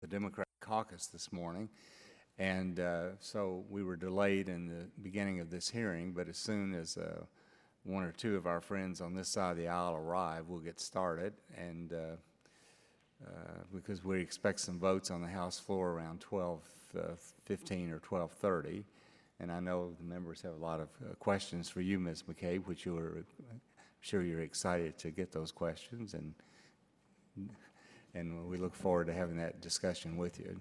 the Democratic caucus this morning, and so we were delayed in the beginning of this hearing, but as soon as one or two of our friends on this side of the aisle arrive, we'll get started, and because we expect some votes on the House floor around 12:15 or 12:30, and I know the members have a lot of questions for you, Ms. McCabe, which I'm sure you're excited to get those questions, and we look forward to having that discussion with you.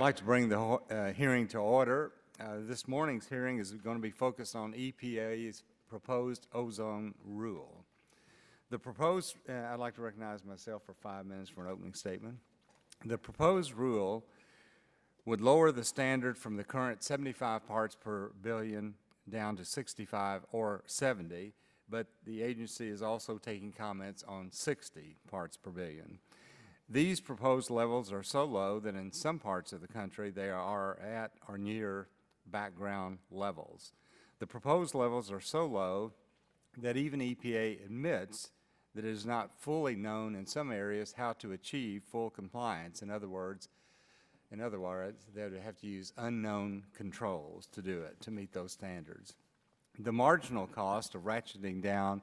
I'd like to bring the hearing to order. This morning's hearing is going to be focused on EPA's proposed ozone rule. The proposed, I'd like to recognize myself for 5 minutes for an opening statement. The proposed rule would lower the standard from the current 75 parts per billion down to 65 or 70, but the agency is also taking comments on 60 parts per billion. These proposed levels are so low that in some parts of the country they are at or near background levels. The proposed levels are so low that even EPA admits that it is not fully known in some areas how to achieve full compliance. In other words, they would have to use unknown controls to do it, to meet those standards. The marginal cost of ratcheting down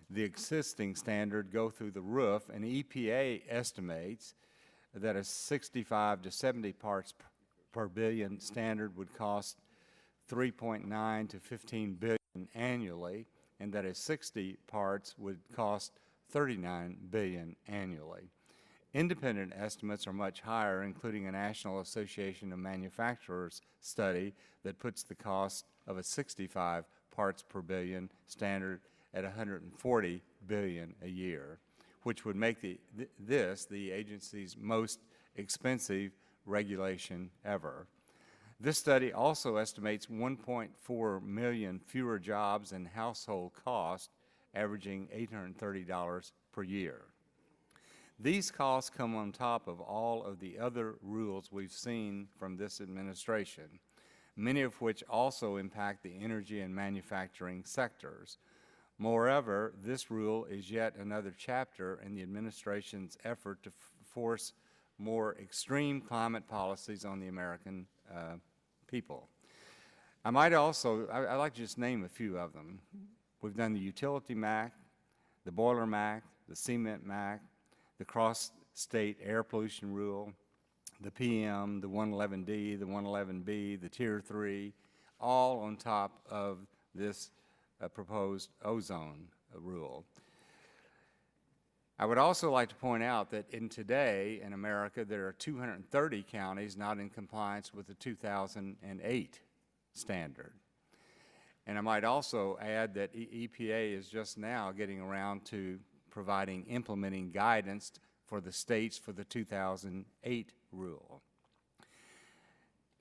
the existing standard go through the roof, and EPA estimates that a 65 to 70 parts per billion standard would cost 3.9 to 15 billion annually, and that a 60 parts would cost 39 billion annually. Independent estimates are much higher, including a National Association of Manufacturers study that puts the cost of a 65 parts per billion standard at 140 billion a year, which would make this the agency's most expensive regulation ever. This study also estimates 1.4 million fewer jobs and household costs, averaging $830 per year. These costs come on top of all of the other rules we've seen from this administration, many of which also impact the energy and manufacturing sectors. Moreover, this rule is yet another chapter in the administration's effort to force more extreme climate policies on the American people. I'd like to just name a few of them. We've done the Utility MAC, the Boiler MAC, the Cement MAC, the Cross-State Air Pollution Rule, the PM, the 111D, the 111B, the Tier 3, all on top of this proposed ozone rule. I would also like to point out that today in America there are 230 counties not in compliance with the 2008 standard. And I might also add that EPA is just now getting around to implementing guidance for the states for the 2008 rule.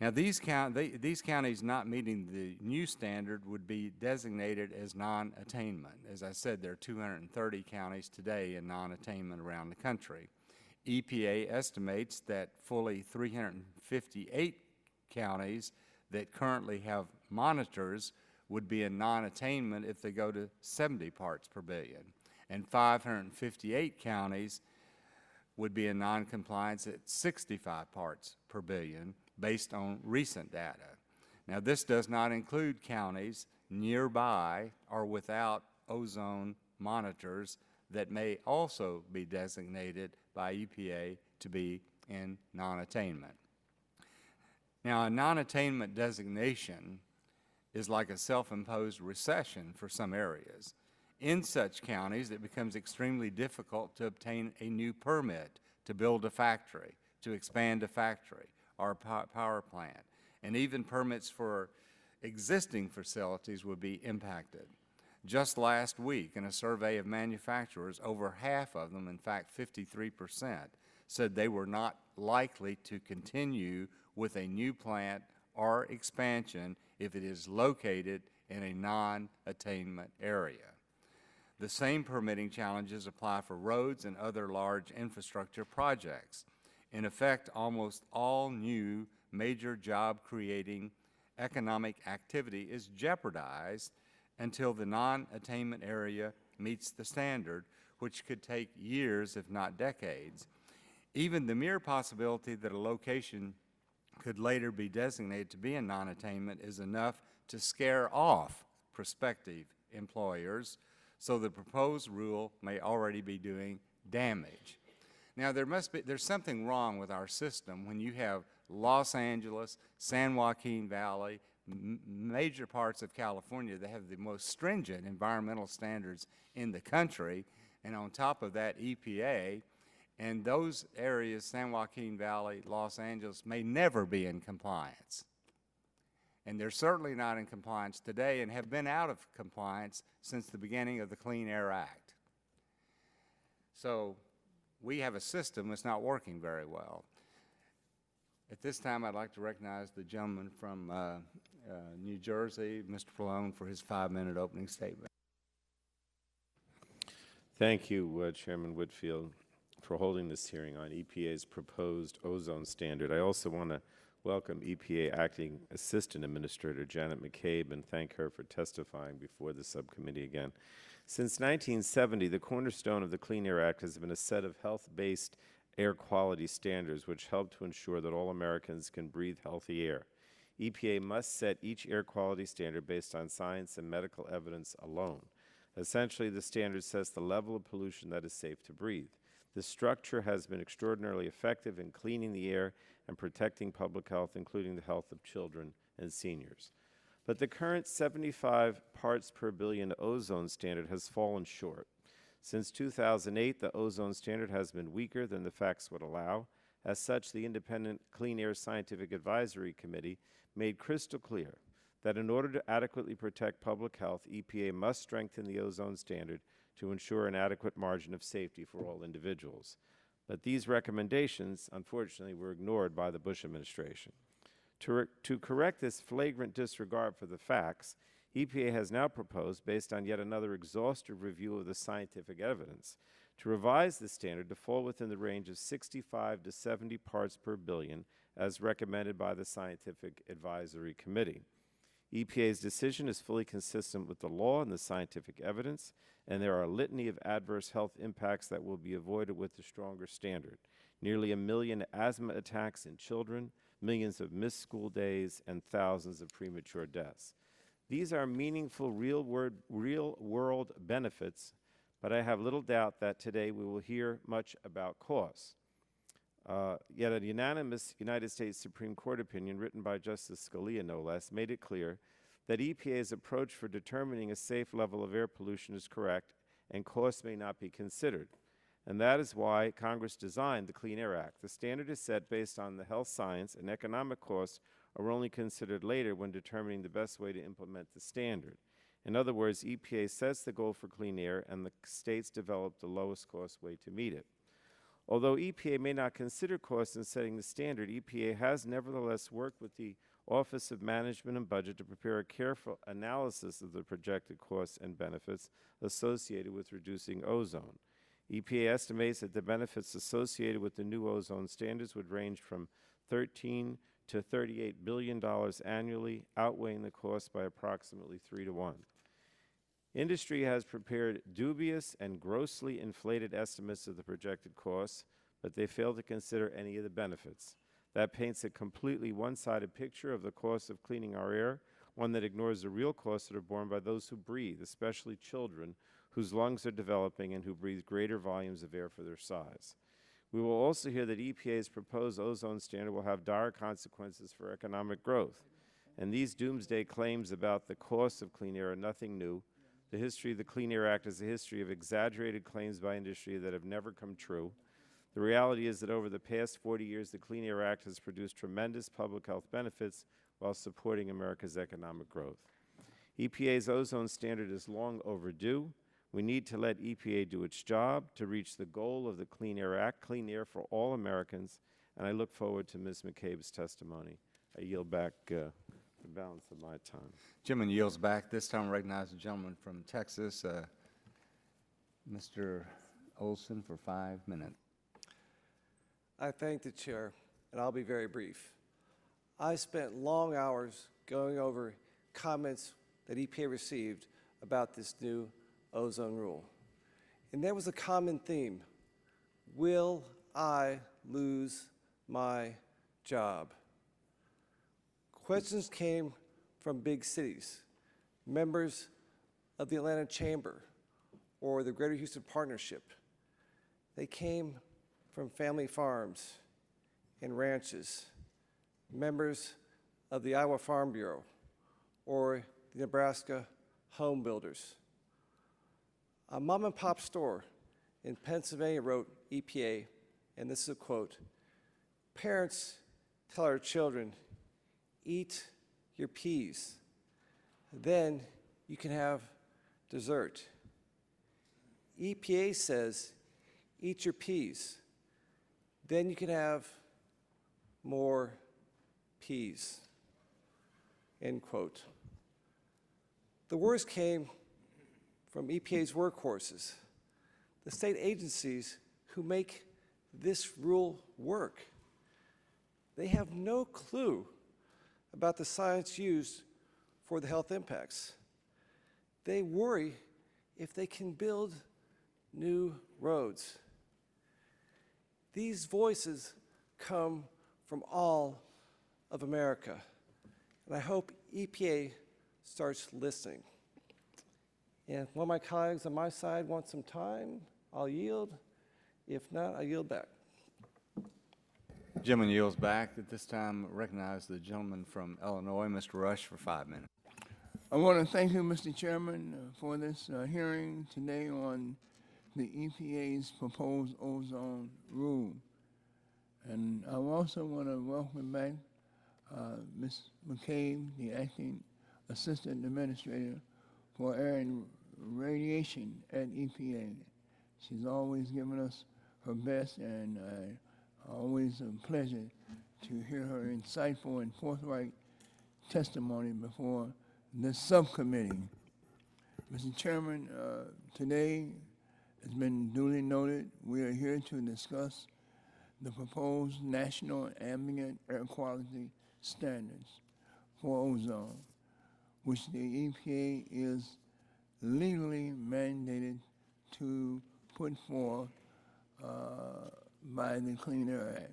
Now, these counties not meeting the new standard would be designated as non-attainment. As I said, there are 230 counties today in non-attainment around the country. EPA estimates that fully 358 counties that currently have monitors would be in non-attainment if they go to 70 parts per billion. And 558 counties would be in non-compliance at 65 parts per billion based on recent data. Now, this does not include counties nearby or without ozone monitors that may also be designated by EPA to be in non-attainment. Now, a non-attainment designation is like a self-imposed recession for some areas. In such counties, it becomes extremely difficult to obtain a new permit to build a factory, to expand a factory or a power plant, and even permits for existing facilities would be impacted. Just last week, in a survey of manufacturers, over half of them, in fact 53%, said they were not likely to continue with a new plant or expansion if it is located in a non-attainment area. The same permitting challenges apply for roads and other large infrastructure projects. In effect, almost all new major job-creating economic activity is jeopardized until the non-attainment area meets the standard, which could take years, if not decades. Even the mere possibility that a location could later be designated to be in non-attainment is enough to scare off prospective employers, so the proposed rule may already be doing damage. Now, there's something wrong with our system when you have Los Angeles, San Joaquin Valley, major parts of California that have the most stringent environmental standards in the country, and on top of that EPA, And those areas, San Joaquin Valley, Los Angeles, may never be in compliance. And they're certainly not in compliance today and have been out of compliance since the beginning of the Clean Air Act. So we have a system that's not working very well. At this time, I'd like to recognize the gentleman from New Jersey, Mr. Pallone, for his 5-minute opening statement. Thank you, Chairman Whitfield, for holding this hearing on EPA's proposed ozone standard. I also want to welcome EPA Acting Assistant Administrator Janet McCabe and thank her for testifying before the subcommittee again. Since 1970, the cornerstone of the Clean Air Act has been a set of health-based air quality standards which help to ensure that all Americans can breathe healthy air. EPA must set each air quality standard based on science and medical evidence alone. Essentially, the standard sets the level of pollution that is safe to breathe. This structure has been extraordinarily effective in cleaning the air and protecting public health, including the health of children and seniors. But the current 75 parts per billion ozone standard has fallen short. Since 2008, the ozone standard has been weaker than the facts would allow. As such, the Independent Clean Air Scientific Advisory Committee made crystal clear that in order to adequately protect public health, EPA must strengthen the ozone standard to ensure an adequate margin of safety for all individuals. But these recommendations, unfortunately, were ignored by the Bush administration. To correct this flagrant disregard for the facts, EPA has now proposed, based on yet another exhaustive review of the scientific evidence, to revise the standard to fall within the range of 65 to 70 parts per billion, as recommended by the Scientific Advisory Committee. EPA's decision is fully consistent with the law and the scientific evidence, and there are a litany of adverse health impacts that will be avoided with the stronger standard. Nearly 1 million asthma attacks in children, millions of missed school days, and thousands of premature deaths. These are meaningful real-world benefits, but I have little doubt that today we will hear much about costs. Yet a unanimous United States Supreme Court opinion written by Justice Scalia, no less, made it clear that EPA's approach for determining a safe level of air pollution is correct and costs may not be considered. And that is why Congress designed the Clean Air Act. The standard is set based on the health science, and economic costs are only considered later when determining the best way to implement the standard. In other words, EPA sets the goal for clean air, and the states develop the lowest cost way to meet it. Although EPA may not consider costs in setting the standard, EPA has nevertheless worked with the Office of Management and Budget to prepare a careful analysis of the projected costs and benefits associated with reducing ozone. EPA estimates that the benefits associated with the new ozone standards would range from $13 to $38 billion annually, outweighing the cost by approximately 3 to 1. Industry has prepared dubious and grossly inflated estimates of the projected costs, but they fail to consider any of the benefits. That paints a completely one-sided picture of the cost of cleaning our air, one that ignores the real costs that are borne by those who breathe, especially children whose lungs are developing and who breathe greater volumes of air for their size. We will also hear that EPA's proposed ozone standard will have dire consequences for economic growth. And these doomsday claims about the cost of clean air are nothing new. The history of the Clean Air Act is a history of exaggerated claims by industry that have never come true. The reality is that over the past 40 years, the Clean Air Act has produced tremendous public health benefits while supporting America's economic growth. EPA's ozone standard is long overdue. We need to let EPA do its job to reach the goal of the Clean Air Act, clean air for all Americans, and I look forward to Ms. McCabe's testimony. I yield back the balance of my time. Gentleman yields back. This time I recognize the gentleman from Texas, Mr. Olson, for 5 minutes. I thank the chair, and I'll be very brief. I spent long hours going over comments that EPA received about this new ozone rule. And there was a common theme: will I lose my job? Questions came from big cities, members of the Atlanta Chamber or the Greater Houston Partnership. They came from family farms and ranches, members of the Iowa Farm Bureau or the Nebraska Home Builders. A mom and pop store in Pennsylvania wrote EPA and this is a quote, "Parents tell our children, eat your peas, then you can have dessert. EPA says, eat your peas, then you can have more peas." End quote. The worst came from EPA's workhorses, the state agencies who make this rule work. They have no clue about the science used for the health impacts. They worry if they can build new roads. These voices come from all of America, and I hope EPA starts listening. And if one of my colleagues on my side wants some time, I'll yield. If not, I yield back. Gentleman yields back. At this time, recognize the gentleman from Illinois, Mr. Rush, for 5 minutes. I want to thank you, Mr. Chairman, for this hearing today on the EPA's proposed ozone rule. And I also want to welcome back Ms. McCabe, the acting assistant administrator for air and radiation at EPA. She's always given us her best, and always a pleasure to hear her insightful and forthright testimony before this subcommittee. Mr. Chairman, today has been duly noted. We are here to discuss the proposed national ambient air quality standards for ozone, which the EPA is legally mandated to put forth by the Clean Air Act.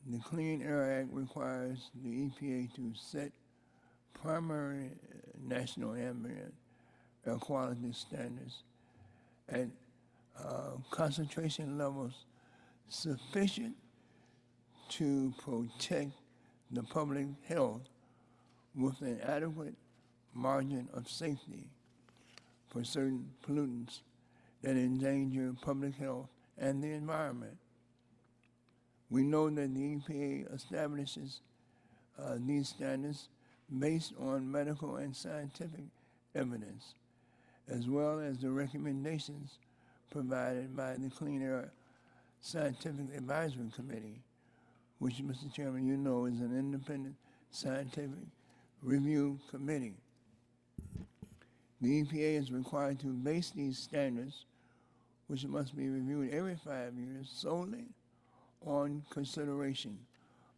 The Clean Air Act requires the EPA to set primary national ambient air quality standards at concentration levels sufficient to protect the public health with an adequate margin of safety for certain pollutants that endanger public health and the environment. We know that the EPA establishes these standards based on medical and scientific evidence, as well as the recommendations provided by the Clean Air Scientific Advisory Committee, which, Mr. Chairman, you know is an independent scientific review committee. The EPA is required to base these standards, which must be reviewed every 5 years, solely on consideration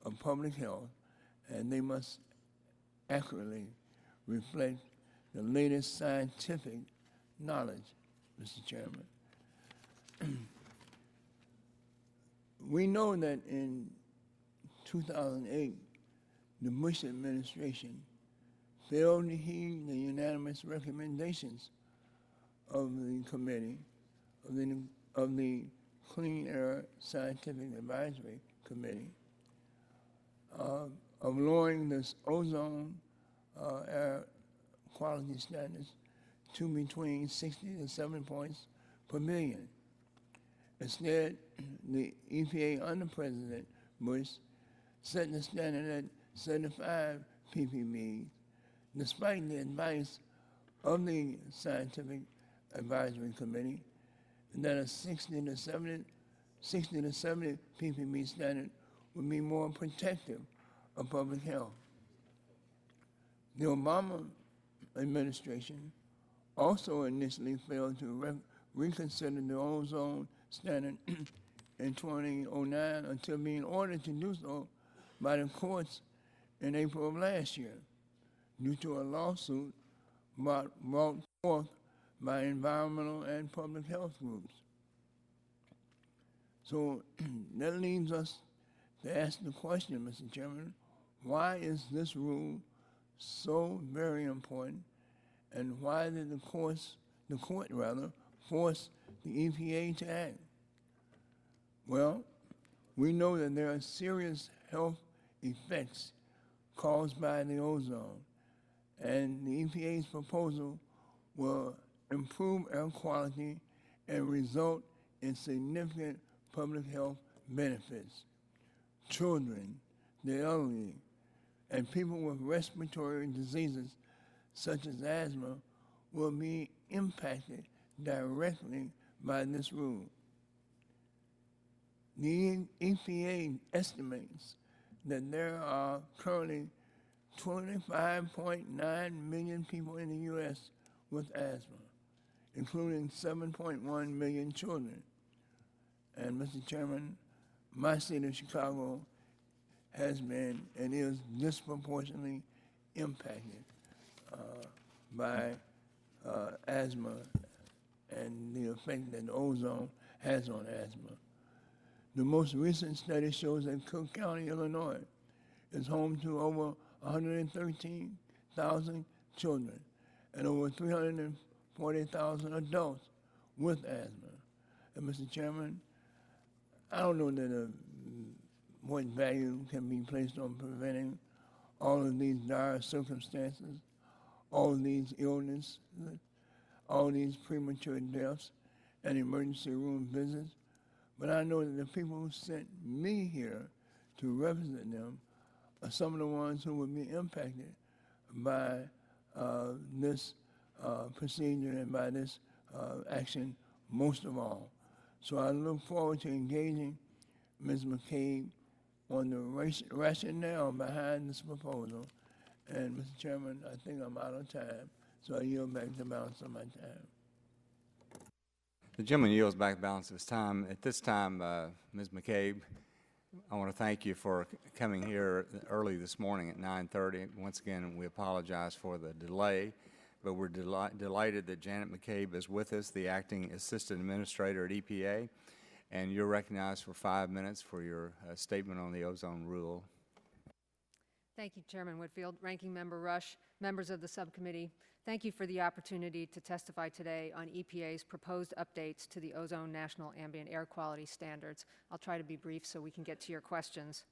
of public health, and they must accurately reflect the latest scientific knowledge, Mr. Chairman. We know that in 2008, the Bush administration failed to heed the unanimous recommendations of the committee, of the Clean Air Scientific Advisory Committee, of lowering this ozone air quality standards to between 60 to 70 points per million. Instead, the EPA under President Bush set the standard at 75 ppb, despite the advice of the Scientific Advisory Committee that a 60 to 70 ppb standard would be more protective of public health. The Obama administration also initially failed to reconsider the ozone standard in 2009 until being ordered to do so by the courts in April of last year due to a lawsuit brought forth by environmental and public health groups. So that leads us to ask the question, Mr. Chairman, why is this rule so very important, and why did the court force the EPA to act? Well, we know that there are serious health effects caused by the ozone, and the EPA's proposal will improve air quality and result in significant public health benefits. Children, the elderly, and people with respiratory diseases such as asthma will be impacted directly by this rule. The EPA estimates that there are currently 25.9 million people in the U.S. with asthma, including 7.1 million children. And Mr. Chairman, my city of Chicago has been and is disproportionately impacted by asthma and the effect that the ozone has on asthma. The most recent study shows that Cook County, Illinois, is home to over 113,000 children and over 340,000 adults with asthma. And Mr. Chairman, I don't know that what value can be placed on preventing all of these dire circumstances, all of these illnesses, all these premature deaths and emergency room visits. But I know that the people who sent me here to represent them are some of the ones who will be impacted by this procedure and by this action most of all. So I look forward to engaging Ms. McCabe on the rationale behind this proposal. And Mr. Chairman, I think I'm out of time, so I yield back the balance of my time. The gentleman yields back the balance of his time. At this time, Ms. McCabe, I want to thank you for coming here early this morning at 9:30. Once again, we apologize for the delay, but we're delighted that Janet McCabe is with us, the Acting Assistant Administrator at EPA, and you're recognized for 5 minutes for your statement on the ozone rule. Thank you, Chairman Whitfield, Ranking Member Rush, members of the subcommittee. Thank you for the opportunity to testify today on EPA's proposed updates to the Ozone National Ambient Air Quality Standards. I'll try to be brief so we can get to your questions.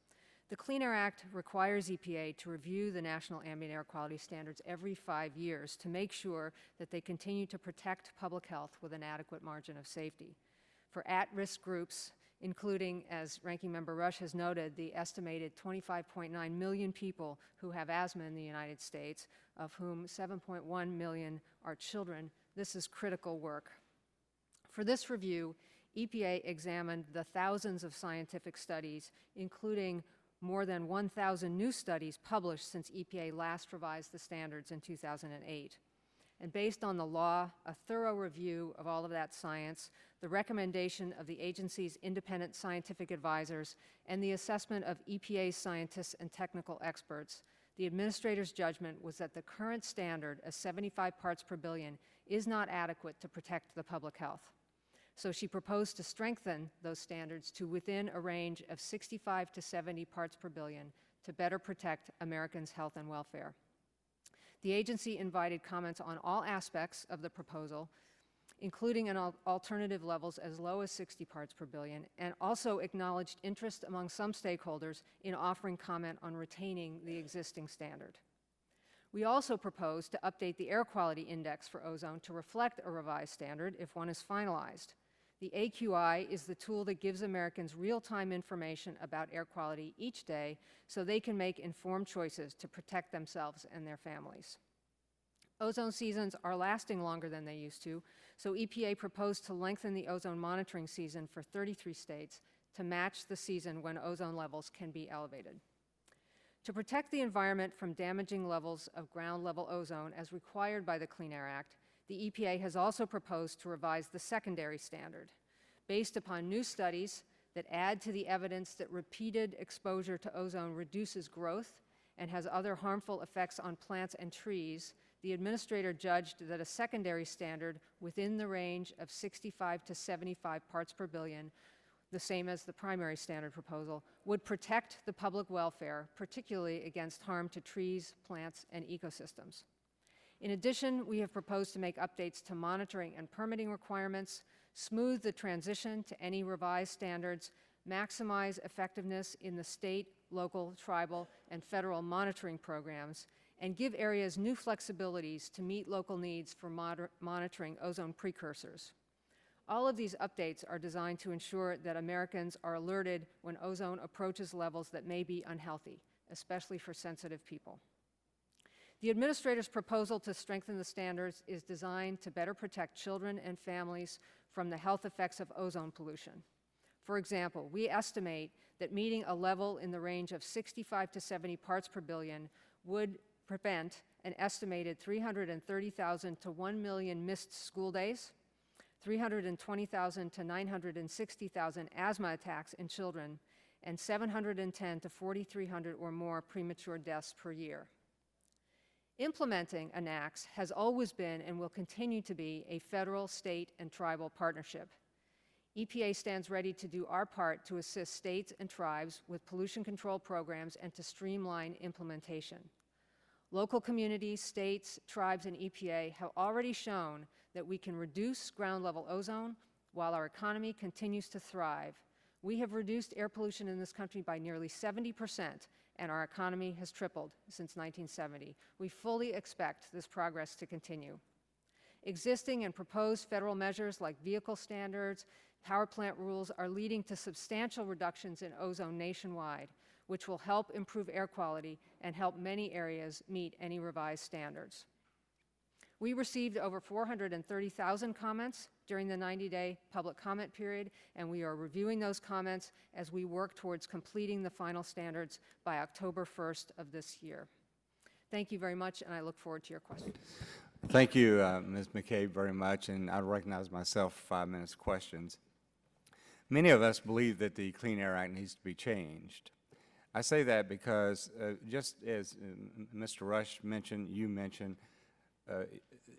The Clean Air Act requires EPA to review the National Ambient Air Quality Standards every 5 years to make sure that they continue to protect public health with an adequate margin of safety. For at-risk groups, including, as Ranking Member Rush has noted, the estimated 25.9 million people who have asthma in the United States, of whom 7.1 million are children. This is critical work. For this review, EPA examined the thousands of scientific studies, including more than 1,000 new studies published since EPA last revised the standards in 2008. And based on the law, a thorough review of all of that science, the recommendation of the agency's independent scientific advisors, and the assessment of EPA's scientists and technical experts, the administrator's judgment was that the current standard of 75 parts per billion is not adequate to protect the public health. So she proposed to strengthen those standards to within a range of 65 to 70 parts per billion to better protect Americans' health and welfare. The agency invited comments on all aspects of the proposal, including an alternative levels as low as 60 parts per billion, and also acknowledged interest among some stakeholders in offering comment on retaining the existing standard. We also proposed to update the air quality index for ozone to reflect a revised standard if one is finalized. The AQI is the tool that gives Americans real-time information about air quality each day so they can make informed choices to protect themselves and their families. Ozone seasons are lasting longer than they used to, so EPA proposed to lengthen the ozone monitoring season for 33 states to match the season when ozone levels can be elevated. To protect the environment from damaging levels of ground-level ozone as required by the Clean Air Act, the EPA has also proposed to revise the secondary standard. Based upon new studies that add to the evidence that repeated exposure to ozone reduces growth and has other harmful effects on plants and trees, the administrator judged that a secondary standard within the range of 65 to 75 parts per billion, the same as the primary standard proposal, would protect the public welfare, particularly against harm to trees, plants, and ecosystems. In addition, we have proposed to make updates to monitoring and permitting requirements, smooth the transition to any revised standards, maximize effectiveness in the state, local, tribal, and federal monitoring programs, and give areas new flexibilities to meet local needs for monitoring ozone precursors. All of these updates are designed to ensure that Americans are alerted when ozone approaches levels that may be unhealthy, especially for sensitive people. The Administrator's proposal to strengthen the standards is designed to better protect children and families from the health effects of ozone pollution. For example, we estimate that meeting a level in the range of 65 to 70 parts per billion would prevent an estimated 330,000 to 1 million missed school days, 320,000 to 960,000 asthma attacks in children, and 710 to 4,300 or more premature deaths per year. Implementing ENACTS has always been and will continue to be a federal, state, and tribal partnership. EPA stands ready to do our part to assist states and tribes with pollution control programs and to streamline implementation. Local communities, states, tribes, and EPA have already shown that we can reduce ground-level ozone while our economy continues to thrive. We have reduced air pollution in this country by nearly 70%, and our economy has tripled since 1970. We fully expect this progress to continue. Existing and proposed federal measures like vehicle standards, power plant rules are leading to substantial reductions in ozone nationwide, which will help improve air quality and help many areas meet any revised standards. We received over 430,000 comments during the 90-day public comment period, and we are reviewing those comments as we work towards completing the final standards by October 1st of this year. Thank you very much, and I look forward to your questions. Thank you, Ms. McCabe, very much, and I recognize myself for 5 minutes questions. Many of us believe that the Clean Air Act needs to be changed. I say that because just as Mr. Rush mentioned, you mentioned,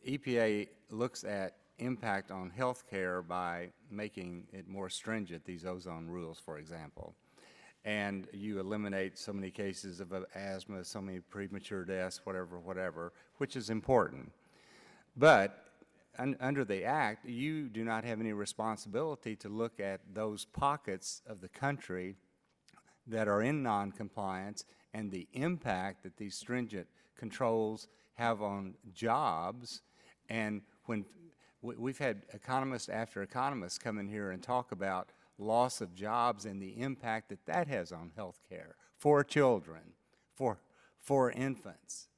EPA looks at impact on health care by making it more stringent, these ozone rules, for example. And you eliminate so many cases of asthma, so many premature deaths, whatever, which is important. But under the Act, you do not have any responsibility to look at those pockets of the country that are in noncompliance and the impact that these stringent controls have on jobs. And when we've had economists after economists come in here and talk about loss of jobs and the impact that that has on health care for children, for infants.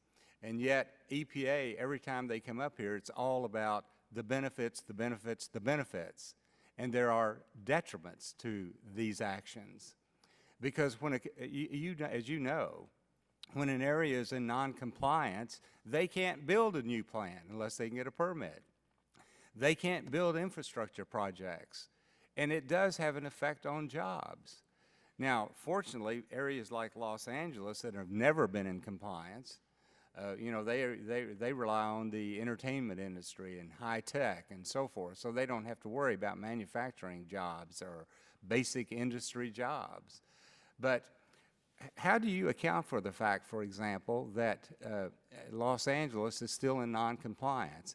And yet EPA, every time they come up here, it's all about the benefits, the benefits, the benefits. And there are detriments to these actions. Because when as you know, when an area is in noncompliance, they can't build a new plant unless they can get a permit. They can't build infrastructure projects. And it does have an effect on jobs. Now, fortunately, areas like Los Angeles that have never been in compliance, they rely on the entertainment industry and high tech and so forth, so they don't have to worry about manufacturing jobs or basic industry jobs. But how do you account for the fact, for example, that Los Angeles is still in noncompliance,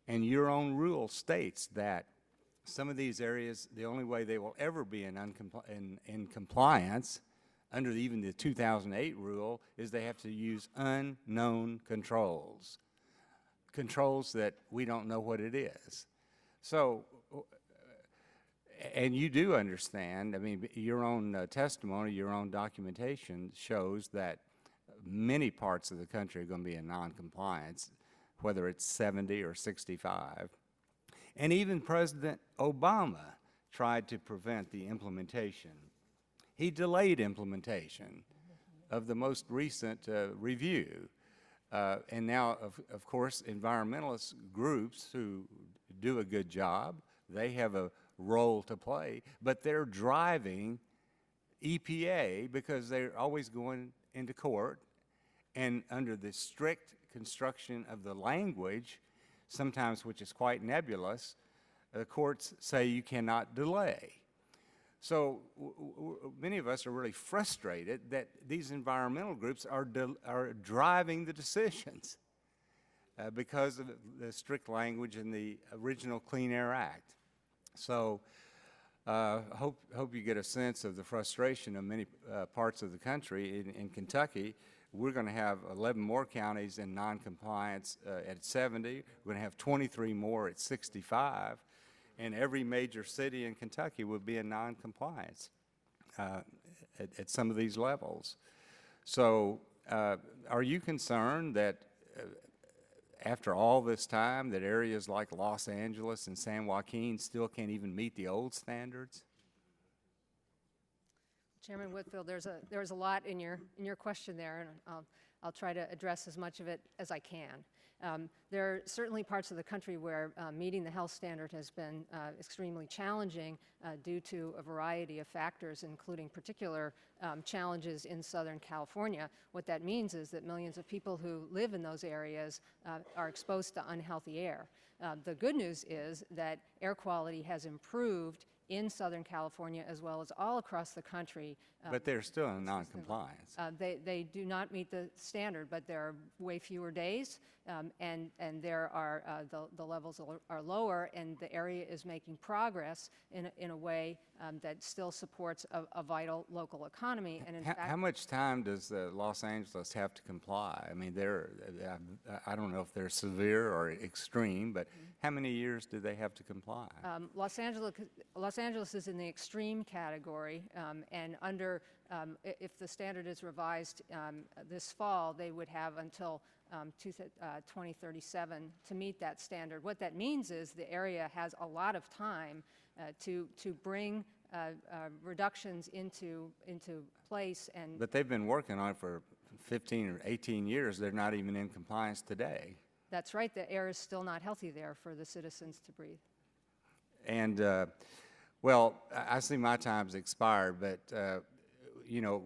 and your own rule states that some of these areas, the only way they will ever be in compliance under even the 2008 rule is they have to use unknown controls, controls that we don't know what it is. So, and you do understand, I mean, your own testimony, your own documentation shows that many parts of the country are going to be in noncompliance, whether it's 70 or 65. And even President Obama tried to prevent the implementation. He delayed implementation of the most recent review. And now, of course, environmentalist groups who do a good job, they have a role to play, but they're driving EPA because they're always going into court, and under the strict construction of the language, sometimes which is quite nebulous, the courts say you cannot delay. So many of us are really frustrated that these environmental groups are driving the decisions because of the strict language in the original Clean Air Act. So hope you get a sense of the frustration of many parts of the country. In Kentucky, we're going to have 11 more counties in noncompliance at 70. We're going to have 23 more at 65. and every major city in Kentucky would be in non-compliance at some of these levels. So are you concerned that after all this time that areas like Los Angeles and San Joaquin still can't even meet the old standards? Chairman Whitfield, there's a lot in your question there, and I'll try to address as much of it as I can. There are certainly parts of the country where meeting the health standard has been extremely challenging due to a variety of factors, including particular challenges in Southern California. What that means is that millions of people who live in those areas are exposed to unhealthy air. The good news is that air quality has improved in Southern California as well as all across the country. But they're still in non-compliance. They do not meet the standard, but there are way fewer days, and there are the levels are lower, and the area is making progress in a way that still supports a vital local economy. And in fact, how much time does Los Angeles have to comply? I mean, I don't know if they're severe or extreme, but how many years do they have to comply? Los Angeles is in the extreme category, and if the standard is revised this fall, they would have until 2037 to meet that standard. What that means is the area has a lot of time to bring reductions into place. But they've been working on it for 15 or 18 years. They're not even in compliance today. That's right. The air is still not healthy there for the citizens to breathe. And, well, I see my time's expired, but, you know,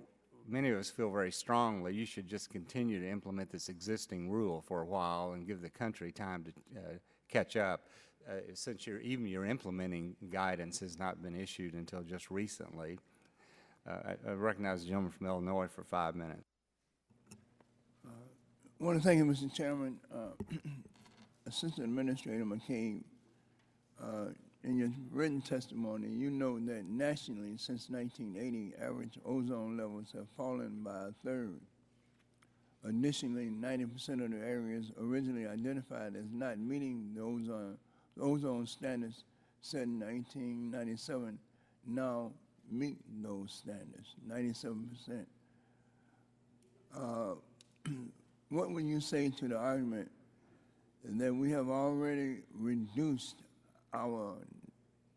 many of us feel very strongly you should just continue to implement this existing rule for a while and give the country time to catch up, since your implementing guidance has not been issued until just recently. I recognize the gentleman from Illinois for 5 minutes. I want to thank you, Mr. Chairman. Assistant Administrator McCabe, in your written testimony, you know that nationally since 1980, average ozone levels have fallen by a third. Additionally, 90% of the areas originally identified as not meeting the ozone standards set in 1997 now meet those standards, 97%. What would you say to the argument that we have already reduced our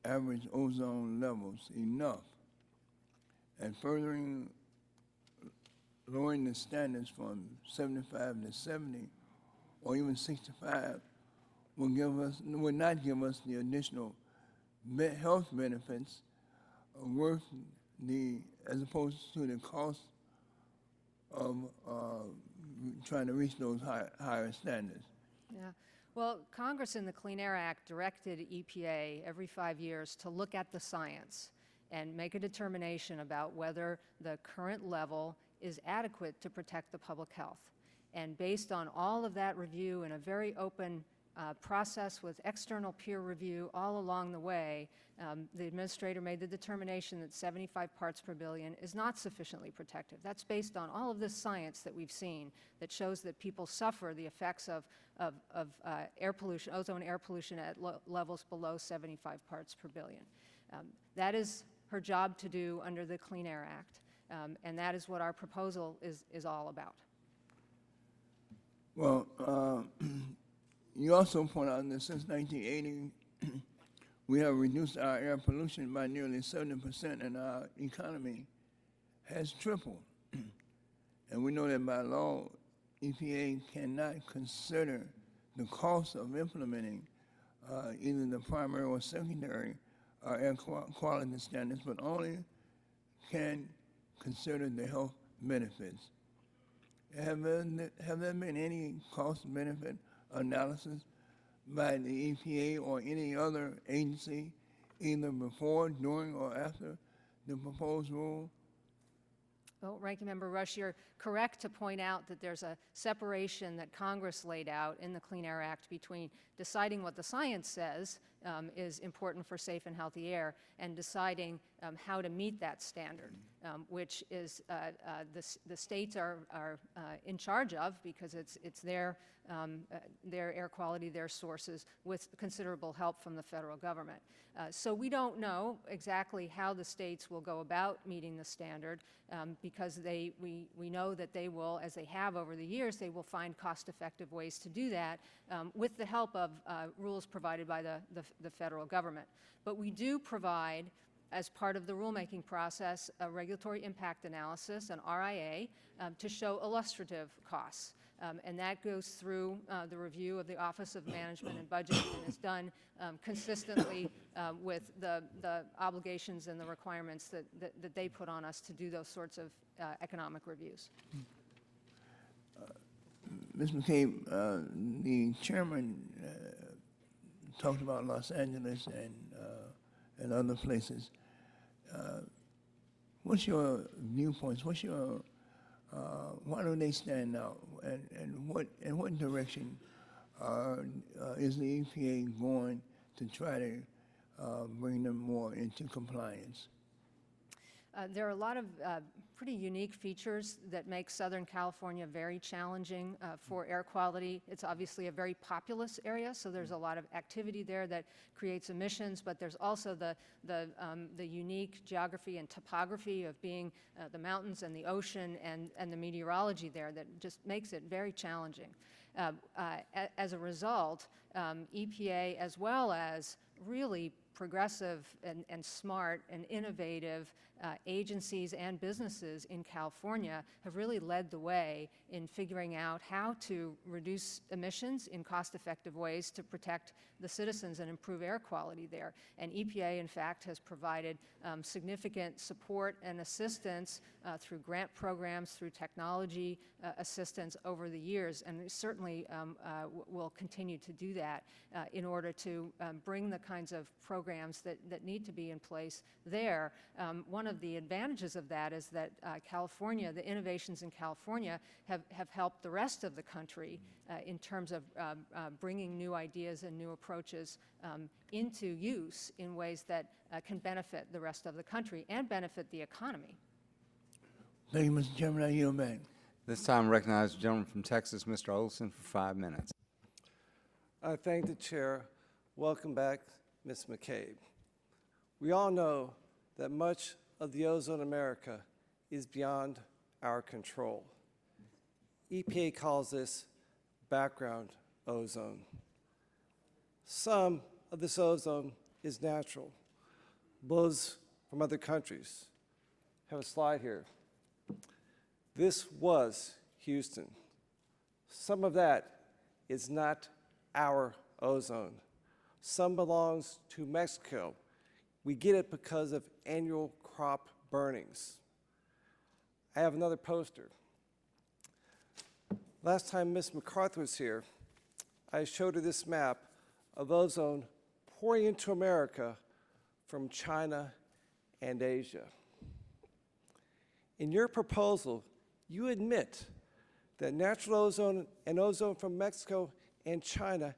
average ozone levels enough, and furthering lowering the standards from 75 to 70 or even 65 would not give us the additional health benefits worth as opposed to the cost of trying to reach those higher standards? Yeah. Well, Congress in the Clean Air Act directed EPA every 5 years to look at the science and make a determination about whether the current level is adequate to protect the public health. And based on all of that review in a very open process with external peer review all along the way, the administrator made the determination that 75 parts per billion is not sufficiently protective. That's based on all of this science that we've seen that shows that people suffer the effects of air pollution, ozone air pollution at levels below 75 parts per billion. That is her job to do under the Clean Air Act, and that is what our proposal is all about. Well, you also point out that since 1980, we have reduced our air pollution by nearly 70%, and our economy has tripled. And we know that by law, EPA cannot consider the cost of implementing either the primary or secondary air quality standards, but only can consider the health benefits. Have there been any cost-benefit analysis by the EPA or any other agency, either before, during, or after the proposed rule? Well, Ranking Member Rush, you're correct to point out that there's a separation that Congress laid out in the Clean Air Act between deciding what the science says is important for safe and healthy air, and deciding how to meet that standard, which is the states are in charge of, because it's their air quality, their sources, with considerable help from the federal government. So we don't know exactly how the states will go about meeting the standard, because we know that they will, as they have over the years, they will find cost-effective ways to do that with the help of rules provided by the federal government. But we do provide, as part of the rulemaking process, a regulatory impact analysis, an RIA, to show illustrative costs. And that goes through the review of the Office of Management and Budget, and is done consistently with the obligations and the requirements that they put on us to do those sorts of economic reviews. Ms. McCabe, the chairman talked about Los Angeles and other places. What's your viewpoints? What's your why do they stand out, and what direction is the EPA going to try to bring them more into compliance? There are a lot of pretty unique features that make Southern California very challenging for air quality. It's obviously a very populous area, so there's a lot of activity there that creates emissions, but there's also the unique geography and topography of being the mountains and the ocean and the meteorology there that just makes it very challenging. As a result, EPA, as well as really progressive and smart and innovative agencies and businesses in California, have really led the way in figuring out how to reduce emissions in cost-effective ways to protect the citizens and improve air quality there. And EPA, in fact, has provided significant support and assistance through grant programs, through technology assistance over the years, and we certainly will continue to do that in order to bring the kinds of programs that need to be in place there. One of the advantages of that is that California, the innovations in California have helped the rest of the country in terms of bringing new ideas and new approaches into use in ways that can benefit the rest of the country and benefit the economy. Thank you, Mr. Chairman. I yield back. This time I recognize the gentleman from Texas, Mr. Olson, for 5 minutes. I thank the chair. Welcome back, Ms. McCabe. We all know that much of the ozone in America is beyond our control. EPA calls this background ozone. Some of this ozone is natural, blows from other countries. I have a slide here. This was Houston. Some of that is not our ozone. Some belongs to Mexico. We get it because of annual crop burnings. I have another poster. Last time Ms. MacArthur was here, I showed her this map of ozone pouring into America from China and Asia. In your proposal, you admit that natural ozone and ozone from Mexico and China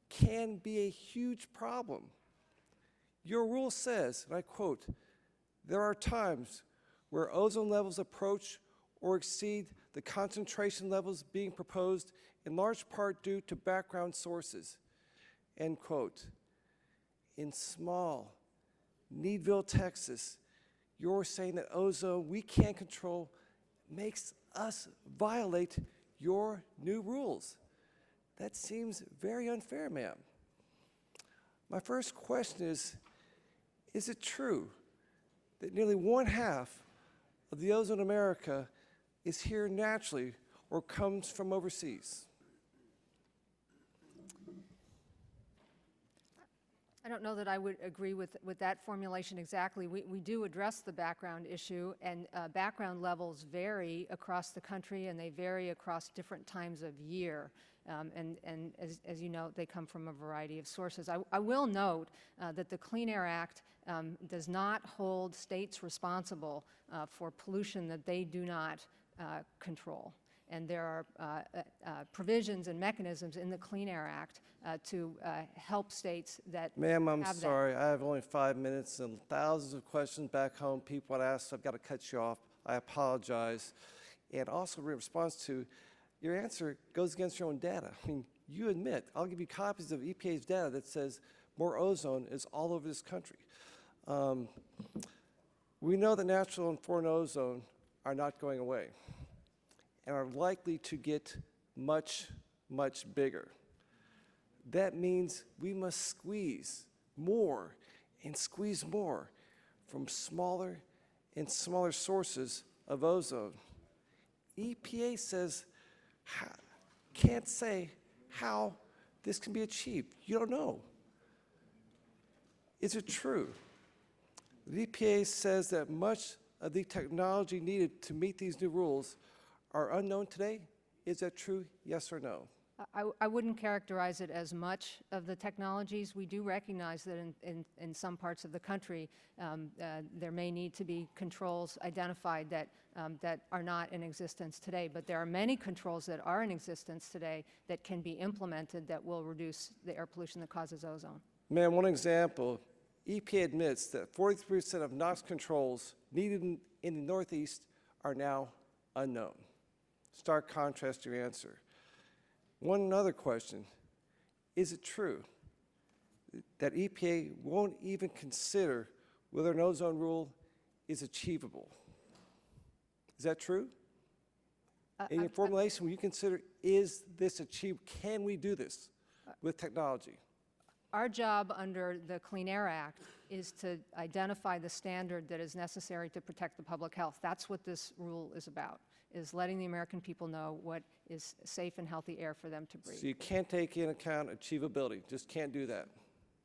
can be a huge problem. Your rule says, and I quote, "There are times where ozone levels approach or exceed the concentration levels being proposed, in large part due to background sources," end quote. In small Needville, Texas, you're saying that ozone we can't control makes us violate your new rules. That seems very unfair, ma'am. My first question is it true that nearly 1/2 of the ozone in America is here naturally or comes from overseas? I don't know that I would agree with that formulation exactly. We do address the background issue, and background levels vary across the country, and they vary across different times of year. And as you know, they come from a variety of sources. I will note that the Clean Air Act does not hold states responsible for pollution that they do not control. and there are provisions and mechanisms in the Clean Air Act to help states that Ma'am, I'm have that. sorry. I have only 5 minutes and thousands of questions back home. People want to ask, so I've got to cut you off. I apologize. And also in response to your answer goes against your own data. I mean, you admit, I'll give you copies of EPA's data that says more ozone is all over this country. We know that natural and foreign ozone are not going away and are likely to get much, much bigger. That means we must squeeze more and squeeze more from smaller and smaller sources of ozone. EPA says, can't say how this can be achieved. You don't know. Is it true? The EPA says that much of the technology needed to meet these new rules are unknown today. Is that true, yes or no? I wouldn't characterize it as much of the technologies. We do recognize that in some parts of the country, there may need to be controls identified that are not in existence today. But there are many controls that are in existence today that can be implemented that will reduce the air pollution that causes ozone. Ma'am, one example, EPA admits that 43% of NOx controls needed in the Northeast are now unknown. Stark contrast to your answer. One other question, is it true that EPA won't even consider whether an ozone rule is achievable? Is that true? In your formulation, will you consider, is this achievable? Can we do this with technology? Our job under the Clean Air Act is to identify the standard that is necessary to protect the public health. That's what this rule is about, is letting the American people know what is safe and healthy air for them to breathe. So you can't take into account achievability, just can't do that.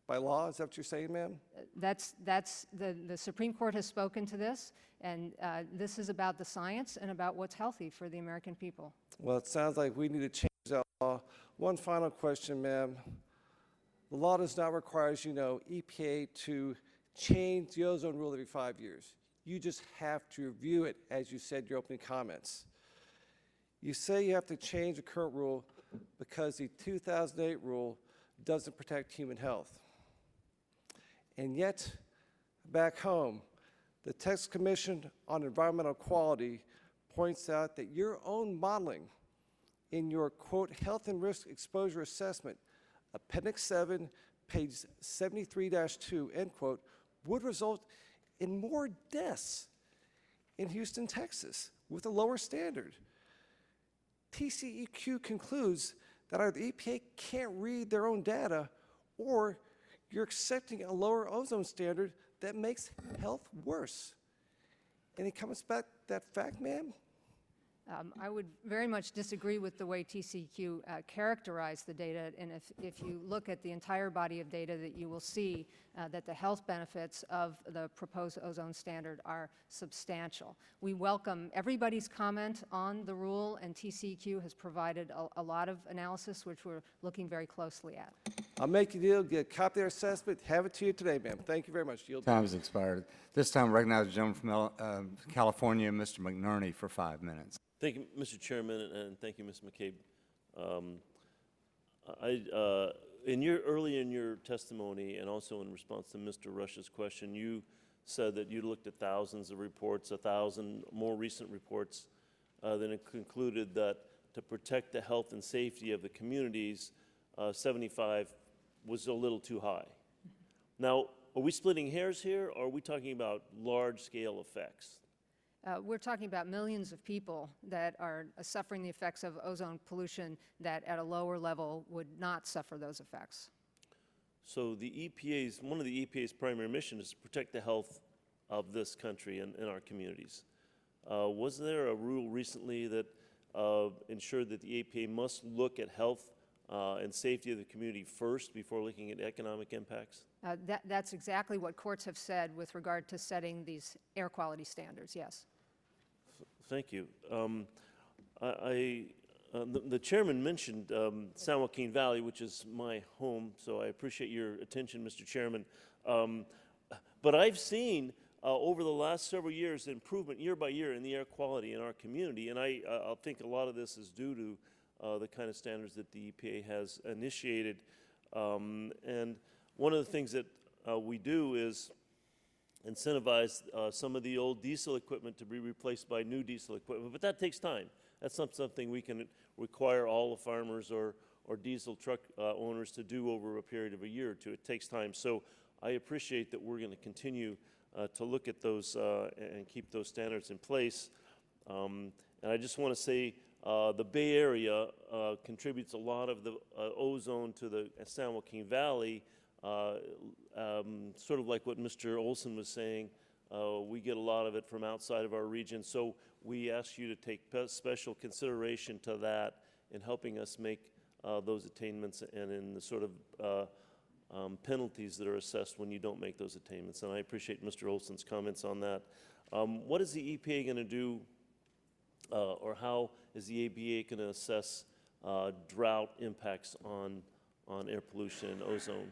By law, is that what you're saying, ma'am? The Supreme Court has spoken to this, and this is about the science and about what's healthy for the American people. Well, it sounds like we need to change that law. One final question, ma'am. The law does not require, as you know, EPA to change the ozone rule every 5 years. You just have to review it, as you said in your opening comments. You say you have to change the current rule because the 2008 rule doesn't protect human health. And yet, back home, the Texas Commission on Environmental Quality points out that your own modeling in your, quote, health and risk exposure assessment, Appendix 7, page 73-2, end quote, would result in more deaths in Houston, Texas, with a lower standard. TCEQ concludes that either the EPA can't read their own data or you're accepting a lower ozone standard that makes health worse. Any comments about that fact, ma'am? I would very much disagree with the way TCEQ characterized the data, and if you look at the entire body of data, that you will see that the health benefits of the proposed ozone standard are substantial. We welcome everybody's comment on the rule, and TCEQ has provided a lot of analysis, which we're looking very closely at. I'll make you a deal, get a copy of their assessment, have it to you today, ma'am. Thank you very much. Yield. Time has expired. This time, I recognize the gentleman from California, Mr. McNerney, for 5 minutes. Thank you, Mr. Chairman, and thank you, Ms. McCabe. Early in your testimony, and also in response to Mr. Rush's question, you said that you looked at thousands of reports, 1,000 more recent reports, then it concluded that to protect the health and safety of the communities, 75 was a little too high. Now, are we splitting hairs here, or are we talking about large-scale effects? We're talking about millions of people that are suffering the effects of ozone pollution that at a lower level would not suffer those effects. So one of the EPA's primary mission is to protect the health of this country and our communities. Was there a rule recently that ensured that the EPA must look at health and safety of the community first before looking at economic impacts? That's exactly what courts have said with regard to setting these air quality standards, yes. Thank you. The chairman mentioned San Joaquin Valley, which is my home, so I appreciate your attention, Mr. Chairman. But I've seen over the last several years, improvement year by year in the air quality in our community. And I think a lot of this is due to the kind of standards that the EPA has initiated. And one of the things that we do is incentivize some of the old diesel equipment to be replaced by new diesel equipment. But that takes time. That's not something we can require all the farmers or diesel truck owners to do over a period of a year or two. It takes time. So I appreciate that we're going to continue to look at those and keep those standards in place. And I just want to say the Bay Area contributes a lot of the ozone to the San Joaquin Valley, sort of like what Mr. Olson was saying. We get a lot of it from outside of our region. So we ask you to take special consideration to that in helping us make those attainments and in the sort of penalties that are assessed when you don't make those attainments. And I appreciate Mr. Olson's comments on that. What is the EPA going to do, or how is the EPA going to assess drought impacts on air pollution and ozone?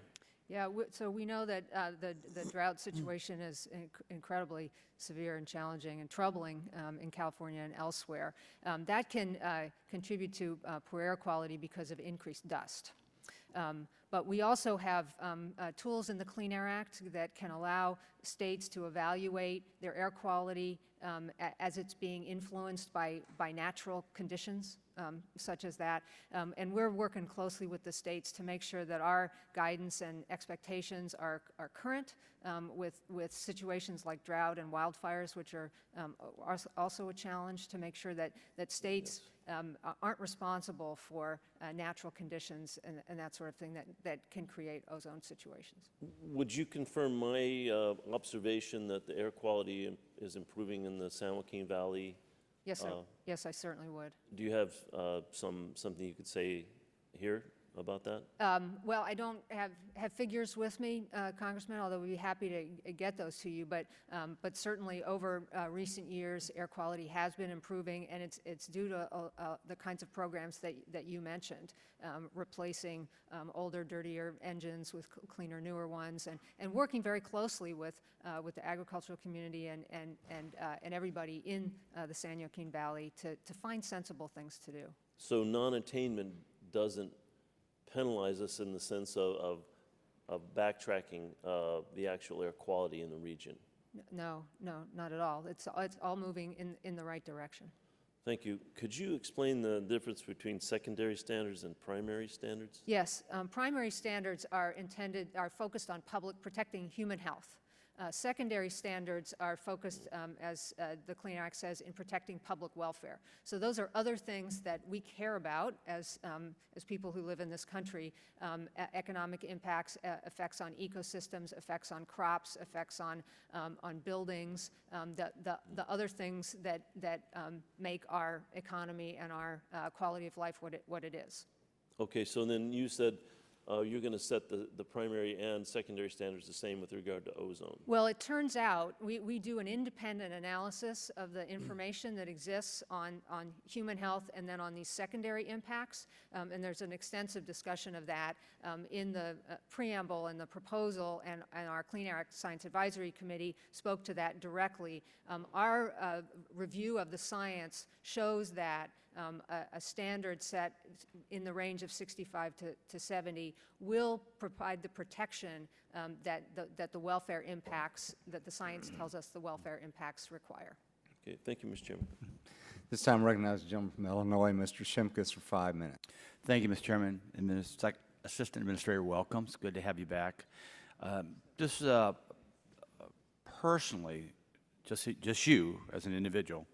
Yeah, so we know that the drought situation is incredibly severe and challenging and troubling in California and elsewhere. That can contribute to poor air quality because of increased dust. But we also have tools in the Clean Air Act that can allow states to evaluate their air quality as it's being influenced by natural conditions, such as that. And we're working closely with the states to make sure that our guidance and expectations are current with situations like drought and wildfires, which are also a challenge, to make sure that states aren't responsible for natural conditions and that sort of thing that can create ozone situations. Would you confirm my observation that the air quality is improving in the San Joaquin Valley? Yes, sir. Yes, I certainly would. Do you have something you could say here about that? Well, I don't have figures with me, Congressman, although we'd be happy to get those to you. But certainly over recent years, air quality has been improving, and it's due to the kinds of programs that you mentioned, replacing older, dirtier engines with cleaner, newer ones, and working very closely with the agricultural community and everybody in the San Joaquin Valley to find sensible things to do. So non-attainment doesn't penalize us in the sense of backtracking the actual air quality in the region? No, not at all. It's all moving in the right direction. Thank you. Could you explain the difference between secondary standards and primary standards? Yes, primary standards are focused on protecting human health. Secondary standards are focused, as the Clean Air Act says, in protecting public welfare. So those are other things that we care about as people who live in this country: economic impacts, effects on ecosystems, effects on crops, effects on buildings, the other things that make our economy and our quality of life what it is. Okay, so then you said you're going to set the primary and secondary standards the same with regard to ozone. Well, it turns out we do an independent analysis of the information that exists on human health and then on these secondary impacts, and there's an extensive discussion of that in the preamble and the proposal, and our Clean Air Act Science Advisory Committee spoke to that directly. Our review of the science shows that a standard set in the range of 65 to 70 will provide the protection that the welfare impacts, that the science tells us the welfare impacts require. Okay, thank you, Mr. Chairman. This time I recognize the gentleman from Illinois, Mr. Shimkus, for 5 minutes. Thank you, Mr. Chairman. Assistant Administrator, welcome. It's good to have you back. Just personally, just you as an individual,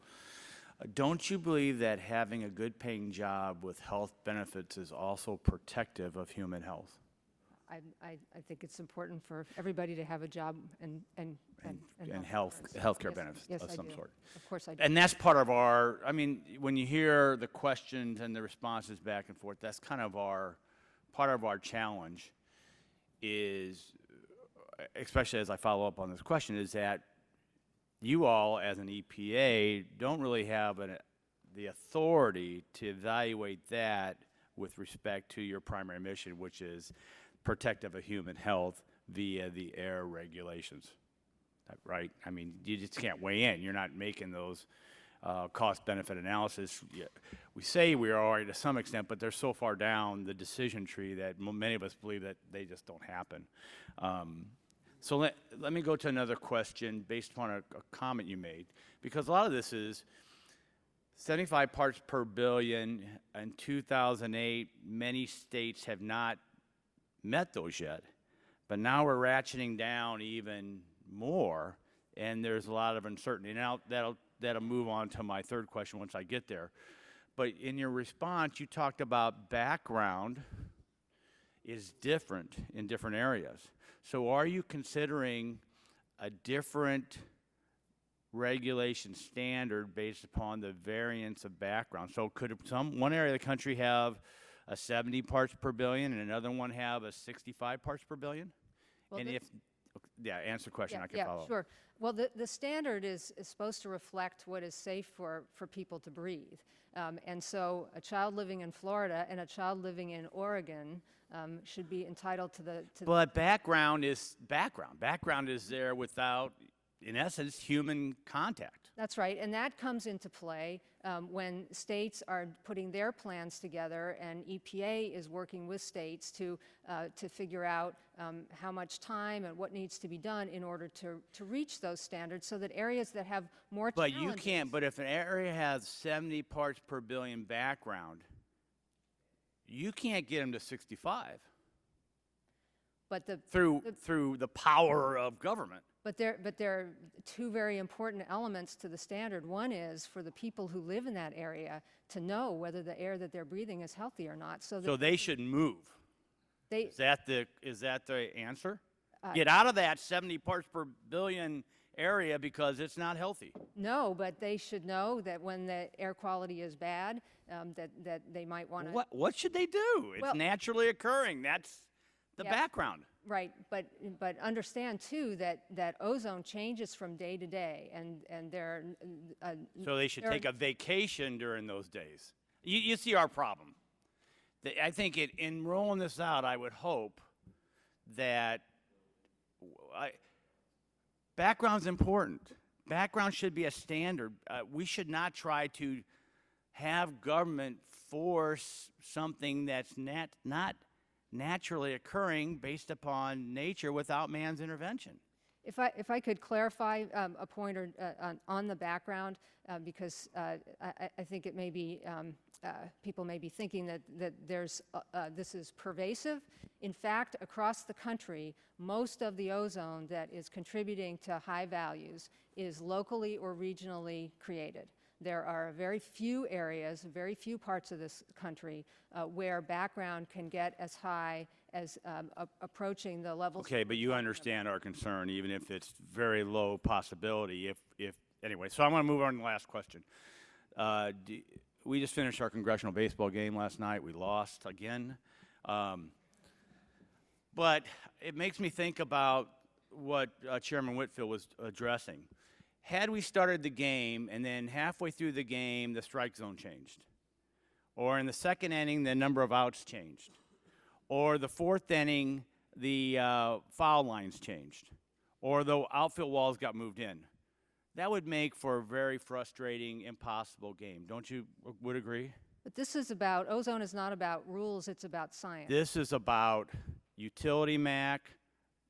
don't you believe that having a good paying job with health benefits is also protective of human health? I think it's important for everybody to have a job and healthcare benefits yes, of some sort. Of course I do. And that's part of our, I mean, when you hear the questions and the responses back and forth, that's kind of part of our challenge is, especially as I follow up on this question, is that you all, as an EPA, don't really have the authority to evaluate that with respect to your primary mission, which is protective of human health via the air regulations. right? I mean, you just can't weigh in. You're not making those cost-benefit analysis. We say we are already to some extent, but they're so far down the decision tree that many of us believe that they just don't happen. So let me go to another question based upon a comment you made, because a lot of this is 75 parts per billion in 2008. Many states have not met those yet, but now we're ratcheting down even more, and there's a lot of uncertainty. Now that'll move on to my third question once I get there. But in your response, you talked about background is different in different areas. So are you considering a different regulation standard based upon the variance of background? So could one area of the country have a 70 parts per billion and another one have a 65 parts per billion? Well, and answer the question, I can yeah, follow up. sure. Well, the standard is supposed to reflect what is safe for people to breathe. And so a child living in Florida and a child living in Oregon should be entitled to the... But background is background. Background is there without, in essence, human contact. That's right, and that comes into play when states are putting their plans together, and EPA is working with states to figure out how much time and what needs to be done in order to reach those standards, so that areas that have more challenges... But you can't, but if an area has 70 parts per billion background, you can't get them to 65 but through the power of government. But there are two very important elements to the standard. One is for the people who live in that area to know whether the air that they're breathing is healthy or not. So they should move. Is that the answer? Get out of that 70 parts per billion area because it's not healthy. No, but they should know that when the air quality is bad, that they might want to... What should they do? It's naturally occurring. That's the background. Right, but understand too that ozone changes from day to day, and there. So they should take a vacation during those days. You see our problem. I think in rolling this out, I would hope that background's important. Background should be a standard. We should not try to have government force something that's not naturally occurring based upon nature without man's intervention. If I could clarify a point on the background, because I think it may be people may be thinking that this is pervasive. In fact, across the country, most of the ozone that is contributing to high values is locally or regionally created. There are very few areas, very few parts of this country where background can get as high as approaching the levels. Okay, but you understand our concern, even if it's very low possibility. Anyway, so I'm going to move on to the last question. We just finished our congressional baseball game last night. We lost again. But it makes me think about what Chairman Whitfield was addressing. Had we started the game and then halfway through the game the strike zone changed, or in the second inning the number of outs changed, or the fourth inning the foul lines changed, or the outfield walls got moved in, that would make for a very frustrating, impossible game. Don't you would agree? But this is about, ozone is not about rules, it's about science. This is about utility MAC,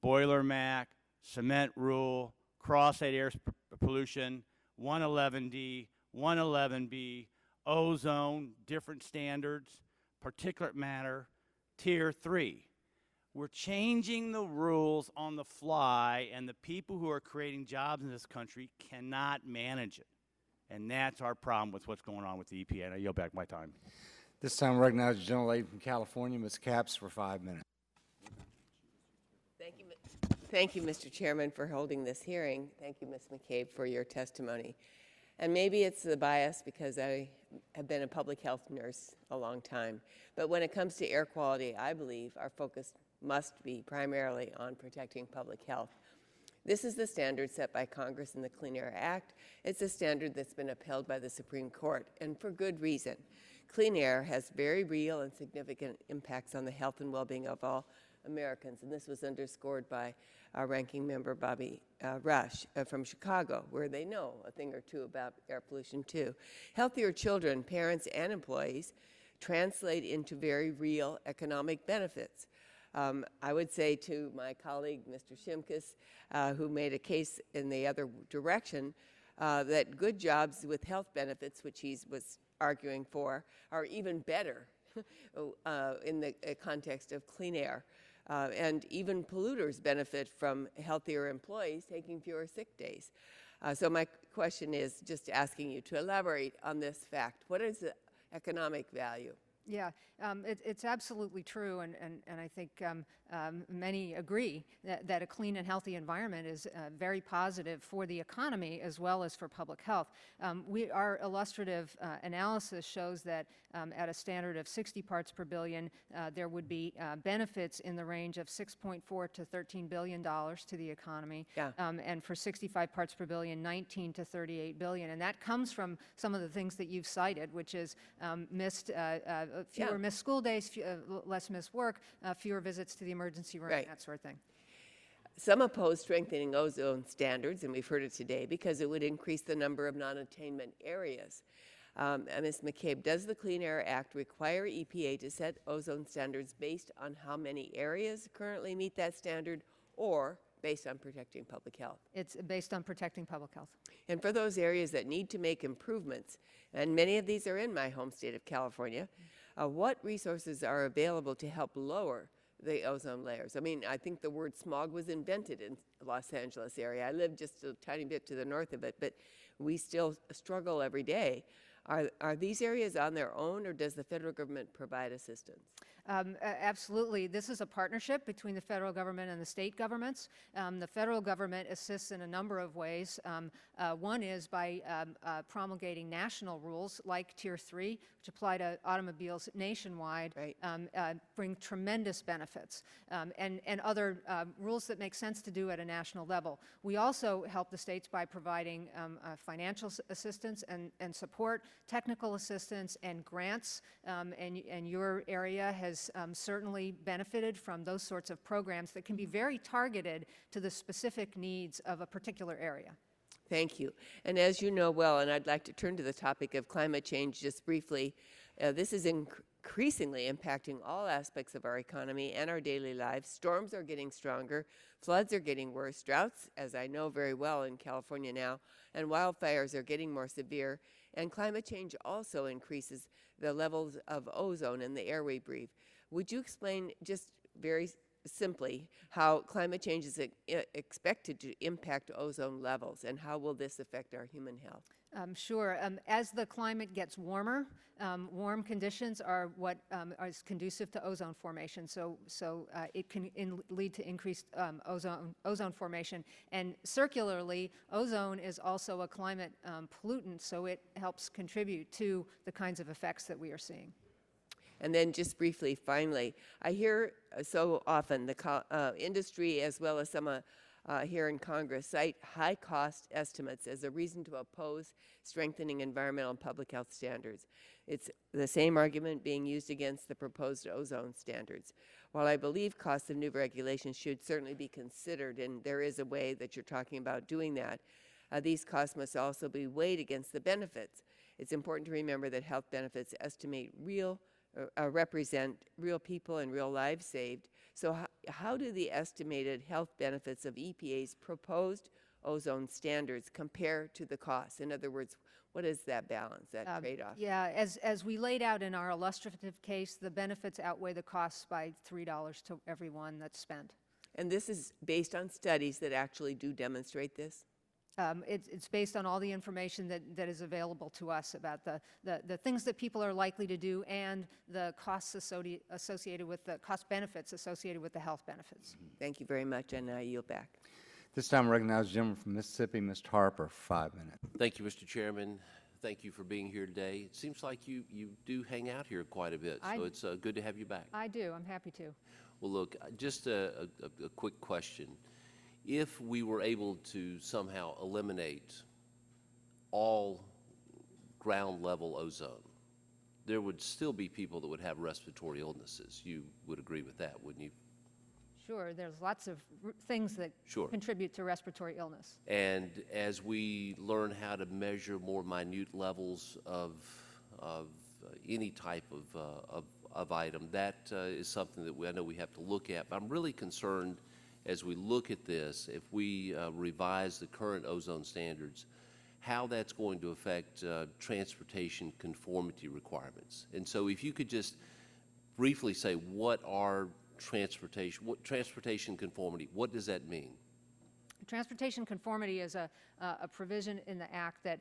boiler MAC, cement rule, cross-site air pollution, 111D, 111B, ozone, different standards, particulate matter, tier 3. We're changing the rules on the fly, and the people who are creating jobs in this country cannot manage it. And that's our problem with what's going on with the EPA. And I yield back my time. This time, I recognize the gentlelady from California, Ms. Capps, for 5 minutes. Thank you, Mr. Chairman, for holding this hearing. Thank you, Ms. McCabe, for your testimony. And maybe it's the bias because I have been a public health nurse a long time. But when it comes to air quality, I believe our focus must be primarily on protecting public health. This is the standard set by Congress in the Clean Air Act. It's a standard that's been upheld by the Supreme Court, and for good reason. Clean air has very real and significant impacts on the health and well-being of all Americans. And this was underscored by our ranking member, Bobby Rush from Chicago, where they know a thing or two about air pollution too. Healthier children, parents, and employees translate into very real economic benefits. I would say to my colleague, Mr. Shimkus, who made a case in the other direction, that good jobs with health benefits, which he was arguing for, are even better in the context of clean air. And even polluters benefit from healthier employees taking fewer sick days. So my question is just asking you to elaborate on this fact. What is the economic value? Yeah, it's absolutely true, and I think many agree that a clean and healthy environment is very positive for the economy as well as for public health. Our illustrative analysis shows that at a standard of 60 parts per billion, there would be benefits in the range of $6.4 to $13 billion to the economy, Yeah. And for 65 parts per billion, 19 to 38 billion, and that comes from some of the things that you've cited, which is fewer missed school days, less missed work, fewer visits to the emergency room, Right. that sort of thing. Some oppose strengthening ozone standards, and we've heard it today, because it would increase the number of non-attainment areas. Ms. McCabe, does the Clean Air Act require EPA to set ozone standards based on how many areas currently meet that standard, or based on protecting public health? It's based on protecting public health. And for those areas that need to make improvements, and many of these are in my home state of California, what resources are available to help lower the ozone layers? I mean, I think the word smog was invented in Los Angeles area. I live just a tiny bit to the north of it, but we still struggle every day. Are these areas on their own, or does the federal government provide assistance? Absolutely. This is a partnership between the federal government and the state governments. The federal government assists in a number of ways. One is by promulgating national rules like Tier 3, which apply to automobiles nationwide, Right. Bring tremendous benefits, and other rules that make sense to do at a national level. We also help the states by providing financial assistance and support, technical assistance, and grants, and your area has certainly benefited from those sorts of programs that can be very targeted to the specific needs of a particular area. Thank you. And as you know well, and I'd like to turn to the topic of climate change just briefly, this is increasingly impacting all aspects of our economy and our daily lives. Storms are getting stronger, floods are getting worse, droughts, as I know very well in California now, and wildfires are getting more severe, and climate change also increases the levels of ozone in the air we breathe. Would you explain just very simply how climate change is expected to impact ozone levels, and how will this affect our human health? Sure. As the climate gets warmer, warm conditions are what is conducive to ozone formation. So it can lead to increased ozone formation. And circularly, ozone is also a climate pollutant, so it helps contribute to the kinds of effects that we are seeing. And then just briefly, finally, I hear so often the industry as well as some here in Congress cite high cost estimates as a reason to oppose strengthening environmental and public health standards. It's the same argument being used against the proposed ozone standards. While I believe costs of new regulations should certainly be considered, and there is a way that you're talking about doing that, these costs must also be weighed against the benefits. It's important to remember that health benefits represent real people and real lives saved. So how do the estimated health benefits of EPA's proposed ozone standards compare to the costs? In other words, what is that balance, that trade-off? Yeah, as we laid out in our illustrative case, the benefits outweigh the costs by $3 to every one that's spent. And this is based on studies that actually do demonstrate this? It's based on all the information that is available to us about the things that people are likely to do and the costs associated with the cost benefits associated with the health benefits. Thank you very much, and I yield back. This time I recognize the gentleman from Mississippi, Mr. Harper, for 5 minutes. Thank you, Mr. Chairman. Thank you for being here today. It seems like you do hang out here quite a bit, so it's good to have you back. I do. I'm happy to. Well, look, just a quick question. If we were able to somehow eliminate all ground level ozone, there would still be people that would have respiratory illnesses. You would agree with that, wouldn't you? Sure, there's lots of things that Sure. contribute to respiratory illness. And as we learn how to measure more minute levels of any type of item, that is something that I know we have to look at. But I'm really concerned as we look at this, if we revise the current ozone standards, how that's going to affect transportation conformity requirements. And so if you could just briefly say what transportation conformity, what does that mean? Transportation conformity is a provision in the Act that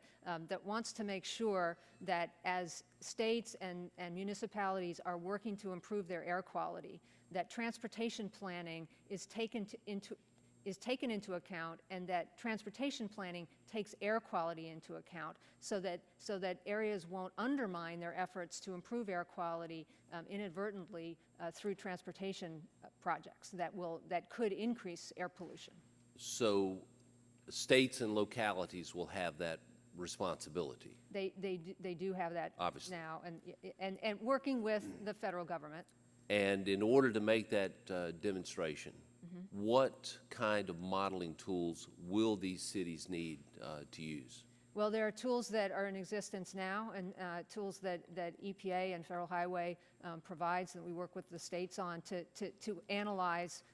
wants to make sure that as states and municipalities are working to improve their air quality, that transportation planning is taken into account, and that transportation planning takes air quality into account, so that areas won't undermine their efforts to improve air quality inadvertently through transportation projects that could increase air pollution. So states and localities will have that responsibility. They do have that Obviously. now, and working with the federal government. And in order to make that demonstration, what kind of modeling tools will these cities need to use? Well, there are tools that are in existence now, and tools that EPA and Federal Highway provides, that we work with the states on to analyze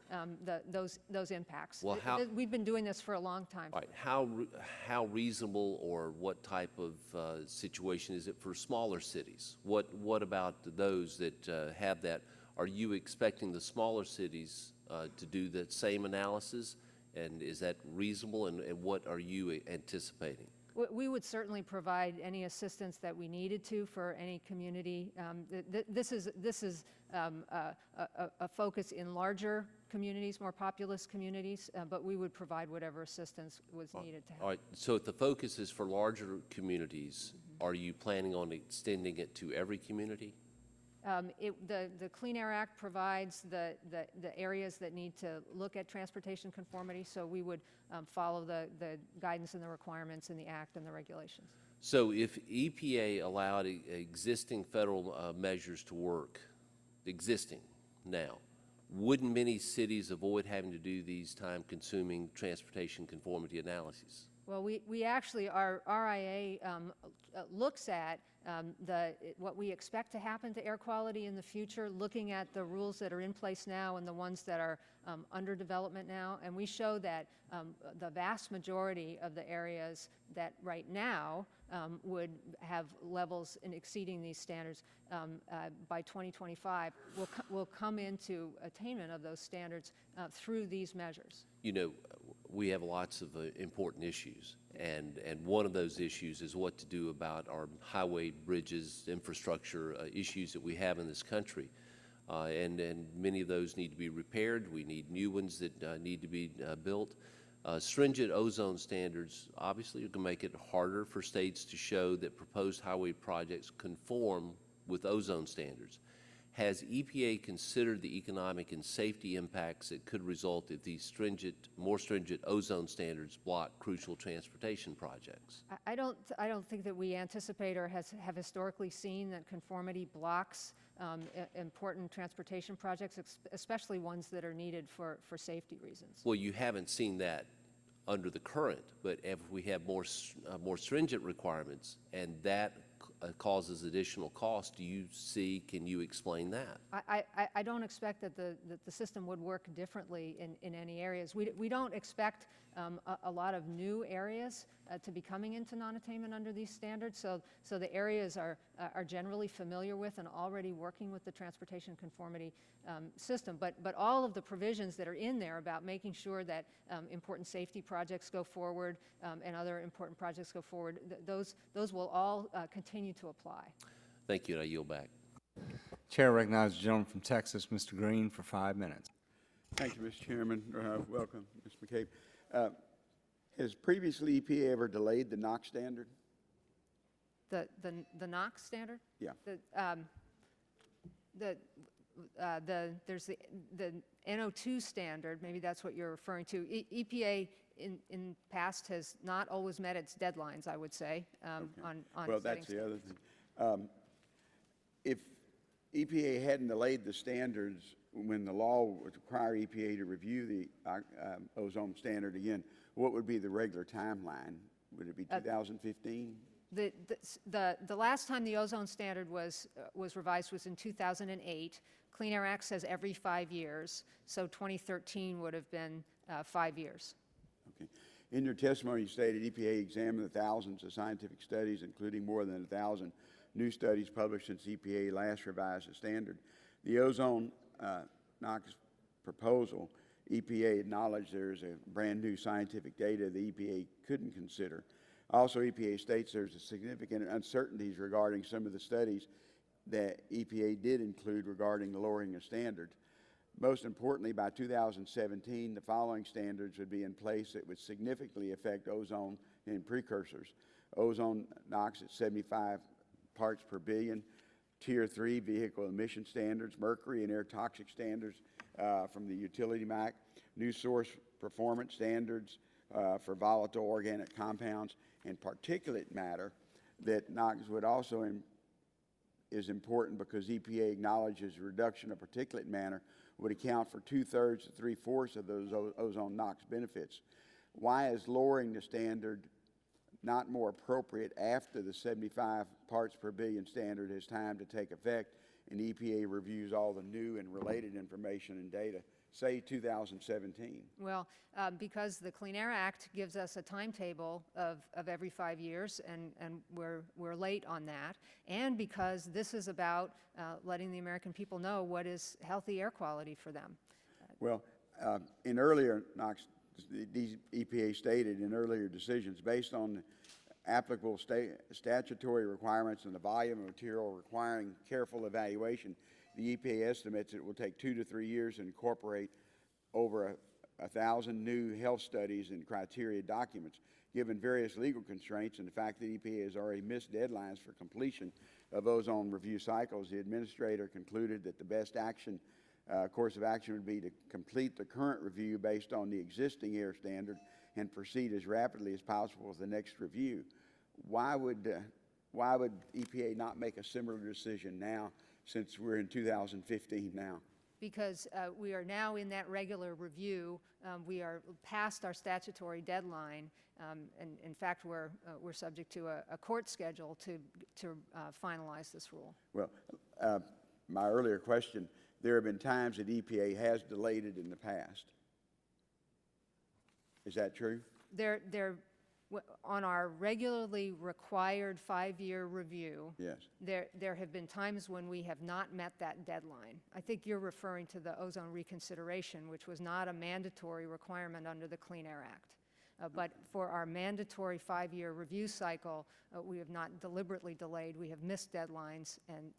those impacts. Well, we've been doing this for a long time. Right. How reasonable, or what type of situation is it for smaller cities? What about those that have that? Are you expecting the smaller cities to do that same analysis? And is that reasonable? And what are you anticipating? We would certainly provide any assistance that we needed to for any community. This is a focus in larger communities, more populous communities, but we would provide whatever assistance was needed to help. All right. So if the focus is for larger communities, are you planning on extending it to every community? The Clean Air Act provides the areas that need to look at transportation conformity, so we would follow the guidance and the requirements in the Act and the regulations. So if EPA allowed existing federal measures to work, existing now, wouldn't many cities avoid having to do these time-consuming transportation conformity analyses? Well, we actually, our RIA looks at what we expect to happen to air quality in the future, looking at the rules that are in place now and the ones that are under development now, and we show that the vast majority of the areas that right now would have levels in exceeding these standards by 2025 will come into attainment of those standards through these measures. You know, we have lots of important issues, and one of those issues is what to do about our highway, bridges, infrastructure issues that we have in this country. And many of those need to be repaired. We need new ones that need to be built. Stringent ozone standards obviously are going to make it harder for states to show that proposed highway projects conform with ozone standards. Has EPA considered the economic and safety impacts that could result if these more stringent ozone standards block crucial transportation projects? I don't think that we anticipate or have historically seen that conformity blocks important transportation projects, especially ones that are needed for safety reasons. Well, you haven't seen that under the current, but if we have more stringent requirements and that causes additional cost, can you explain that? I don't expect that the system would work differently in any areas. We don't expect a lot of new areas to be coming into non-attainment under these standards, so the areas are generally familiar with and already working with the transportation conformity system, but all of the provisions that are in there about making sure that important safety projects go forward and other important projects go forward, those will all continue to apply. Thank you, and I yield back. Chair recognizes the gentleman from Texas, Mr. Green, for 5 minutes. Thank you, Mr. Chairman. Welcome, Mr. McCabe. Has previously EPA ever delayed the NOx standard? The NOx standard? Yeah. There's the NO2 standard, maybe that's what you're referring to. EPA in past has not always met its deadlines, I would say, Okay. on Well, setting that's the other standards. thing. If EPA hadn't delayed the standards when the law would require EPA to review the ozone standard again, what would be the regular timeline? Would it be 2015? The last time the ozone standard was revised was in 2008. Clean Air Act says every 5 years, so 2013 would have been 5 years. Okay. In your testimony, you stated EPA examined the thousands of scientific studies, including more than 1,000 new studies published since EPA last revised the standard. The ozone NOx proposal, EPA acknowledged there's a brand new scientific data the EPA couldn't consider. Also, EPA states there's a significant uncertainties regarding some of the studies that EPA did include regarding the lowering of standards. Most importantly, by 2017, the following standards would be in place that would significantly affect ozone and precursors. Ozone NOx at 75 parts per billion, Tier 3 vehicle emission standards, mercury and air toxic standards from the Utility MAC, new source performance standards for volatile organic compounds, and particulate matter. That NOx would also is important because EPA acknowledges reduction of particulate matter would account for 2/3 to 3/4 of those ozone NOx benefits. Why is lowering the standard not more appropriate after the 75 parts per billion standard has time to take effect and EPA reviews all the new and related information and data, say 2017? Well, because the Clean Air Act gives us a timetable of every 5 years, and we're late on that, and because this is about letting the American people know what is healthy air quality for them. Well, in earlier NOx, these EPA stated in earlier decisions, based on the applicable statutory requirements and the volume of material requiring careful evaluation, the EPA estimates it will take 2 to 3 years to incorporate over 1,000 new health studies and criteria documents. Given various legal constraints and the fact that EPA has already missed deadlines for completion of ozone review cycles, the administrator concluded that the best course of action would be to complete the current review based on the existing air standard and proceed as rapidly as possible with the next review. Why would EPA not make a similar decision now, since we're in 2015 now? Because we are now in that regular review. We are past our statutory deadline, and in fact, we're subject to a court schedule to finalize this rule. Well, my earlier question, there have been times that EPA has delayed it in the past. Is that true? On our regularly required 5-year review, yes, there have been times when we have not met that deadline. I think you're referring to the ozone reconsideration, which was not a mandatory requirement under the Clean Air Act. But for our mandatory 5-year review cycle, we have not deliberately delayed. We have missed deadlines, and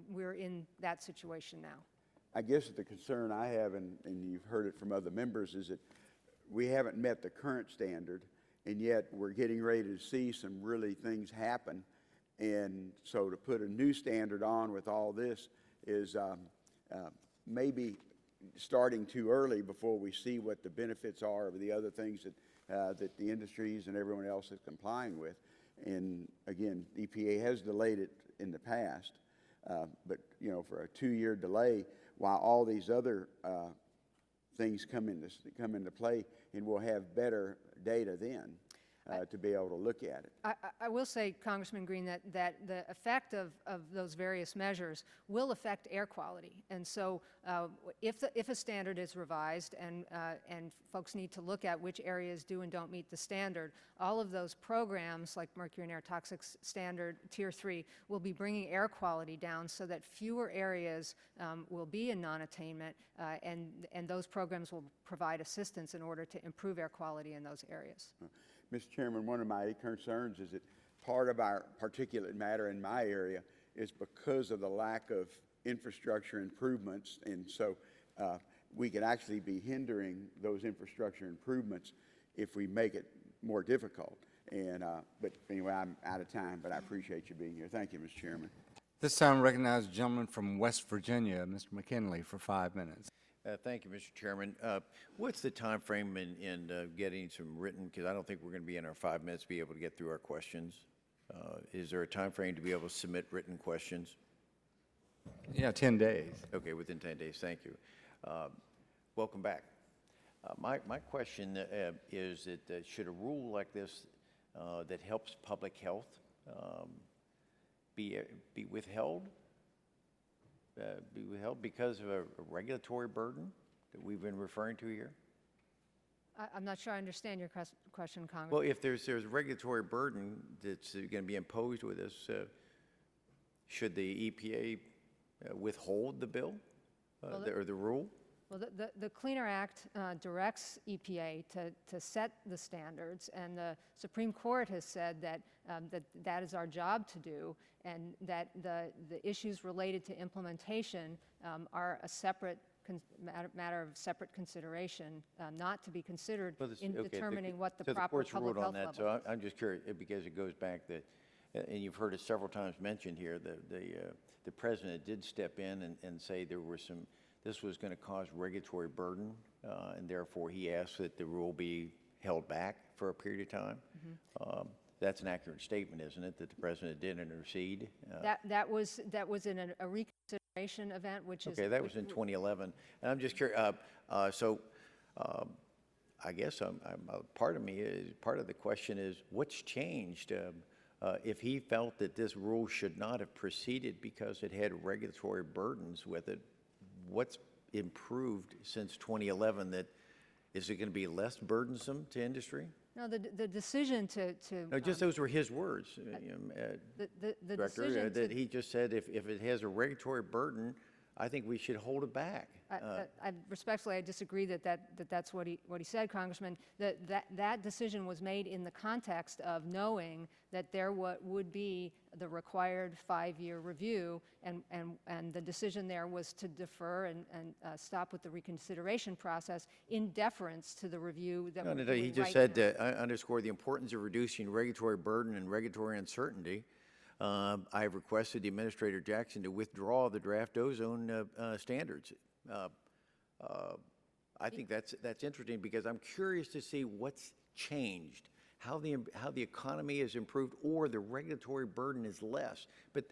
we're in that situation now. I guess the concern I have, and you've heard it from other members, is that we haven't met the current standard, and yet we're getting ready to see some really things happen. And so to put a new standard on with all this is maybe starting too early before we see what the benefits are of the other things that the industries and everyone else is complying with. And again, EPA has delayed it in the past, but for a 2-year delay, while all these other things come into play, and we'll have better data then to be able to look at it. I will say, Congressman Green, that the effect of those various measures will affect air quality. And so if a standard is revised and folks need to look at which areas do and don't meet the standard, all of those programs like mercury and air toxics standard Tier 3 will be bringing air quality down so that fewer areas will be in non-attainment, and those programs will provide assistance in order to improve air quality in those areas. Mr. Chairman, one of my concerns is that part of our particulate matter in my area is because of the lack of infrastructure improvements, and so we could actually be hindering those infrastructure improvements if we make it more difficult. And but anyway, I'm out of time, but I appreciate you being here. Thank you, Mr. Chairman. This time, I recognize the gentleman from West Virginia, Mr. McKinley, for 5 minutes. Thank you, Mr. Chairman. What's the time frame in getting some written, because I don't think we're going to be in our 5 minutes to be able to get through our questions. Is there a time frame to be able to submit written questions? Yeah, 10 days. Okay, within 10 days, thank you. Welcome back. My question is that should a rule like this that helps public health be withheld? Be withheld because of a regulatory burden that we've been referring to here? I'm not sure I understand your question, Congressman. Well, if there's a regulatory burden that's going to be imposed with this, should the EPA withhold the bill or the rule? Well, the Cleaner Act directs EPA to set the standards, and the Supreme Court has said that that is our job to do, and that the issues related to implementation are a separate matter of separate consideration, not to be considered in determining what the proper public health level is. So I'm just curious, because it goes back that, and you've heard it several times mentioned here, the president did step in and say this was going to cause regulatory burden, and therefore he asked that the rule be held back for a period of time. Mm-hmm. That's an accurate statement, isn't it, that the president did intercede? That was in a reconsideration event, which is... Okay, that was in 2011. And I'm just curious, I guess part of the question is, what's changed? If he felt that this rule should not have proceeded because it had regulatory burdens with it, what's improved since 2011? Is it going to be less burdensome to industry? No, the decision to no, just those were his words, the Director, decision that he just said if it has a regulatory burden, I think we should hold it back. Respectfully, I disagree that's what he said, Congressman. That decision was made in the context of knowing that there would be the required 5-year review, and the decision there was to defer and stop with the reconsideration process in deference to the review that we're doing he just right said now. underscore the importance of reducing regulatory burden and regulatory uncertainty. I have requested the Administrator Jackson to withdraw the draft ozone standards. I think that's interesting, because I'm curious to see what's changed, how the economy has improved, or the regulatory burden is less. But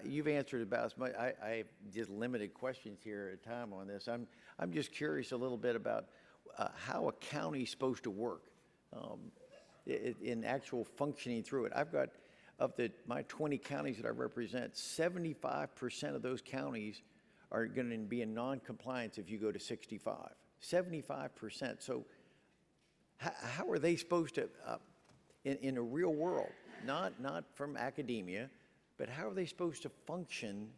you've answered about as much. I have just limited questions here at a time on this. I'm just curious a little bit about how a county is supposed to work in actual functioning through it. I've got, of my 20 counties that I represent, 75% of those counties are going to be in non-compliance if you go to 65. 75%. So how are they supposed to, in a real world, not from academia, but how are they supposed to function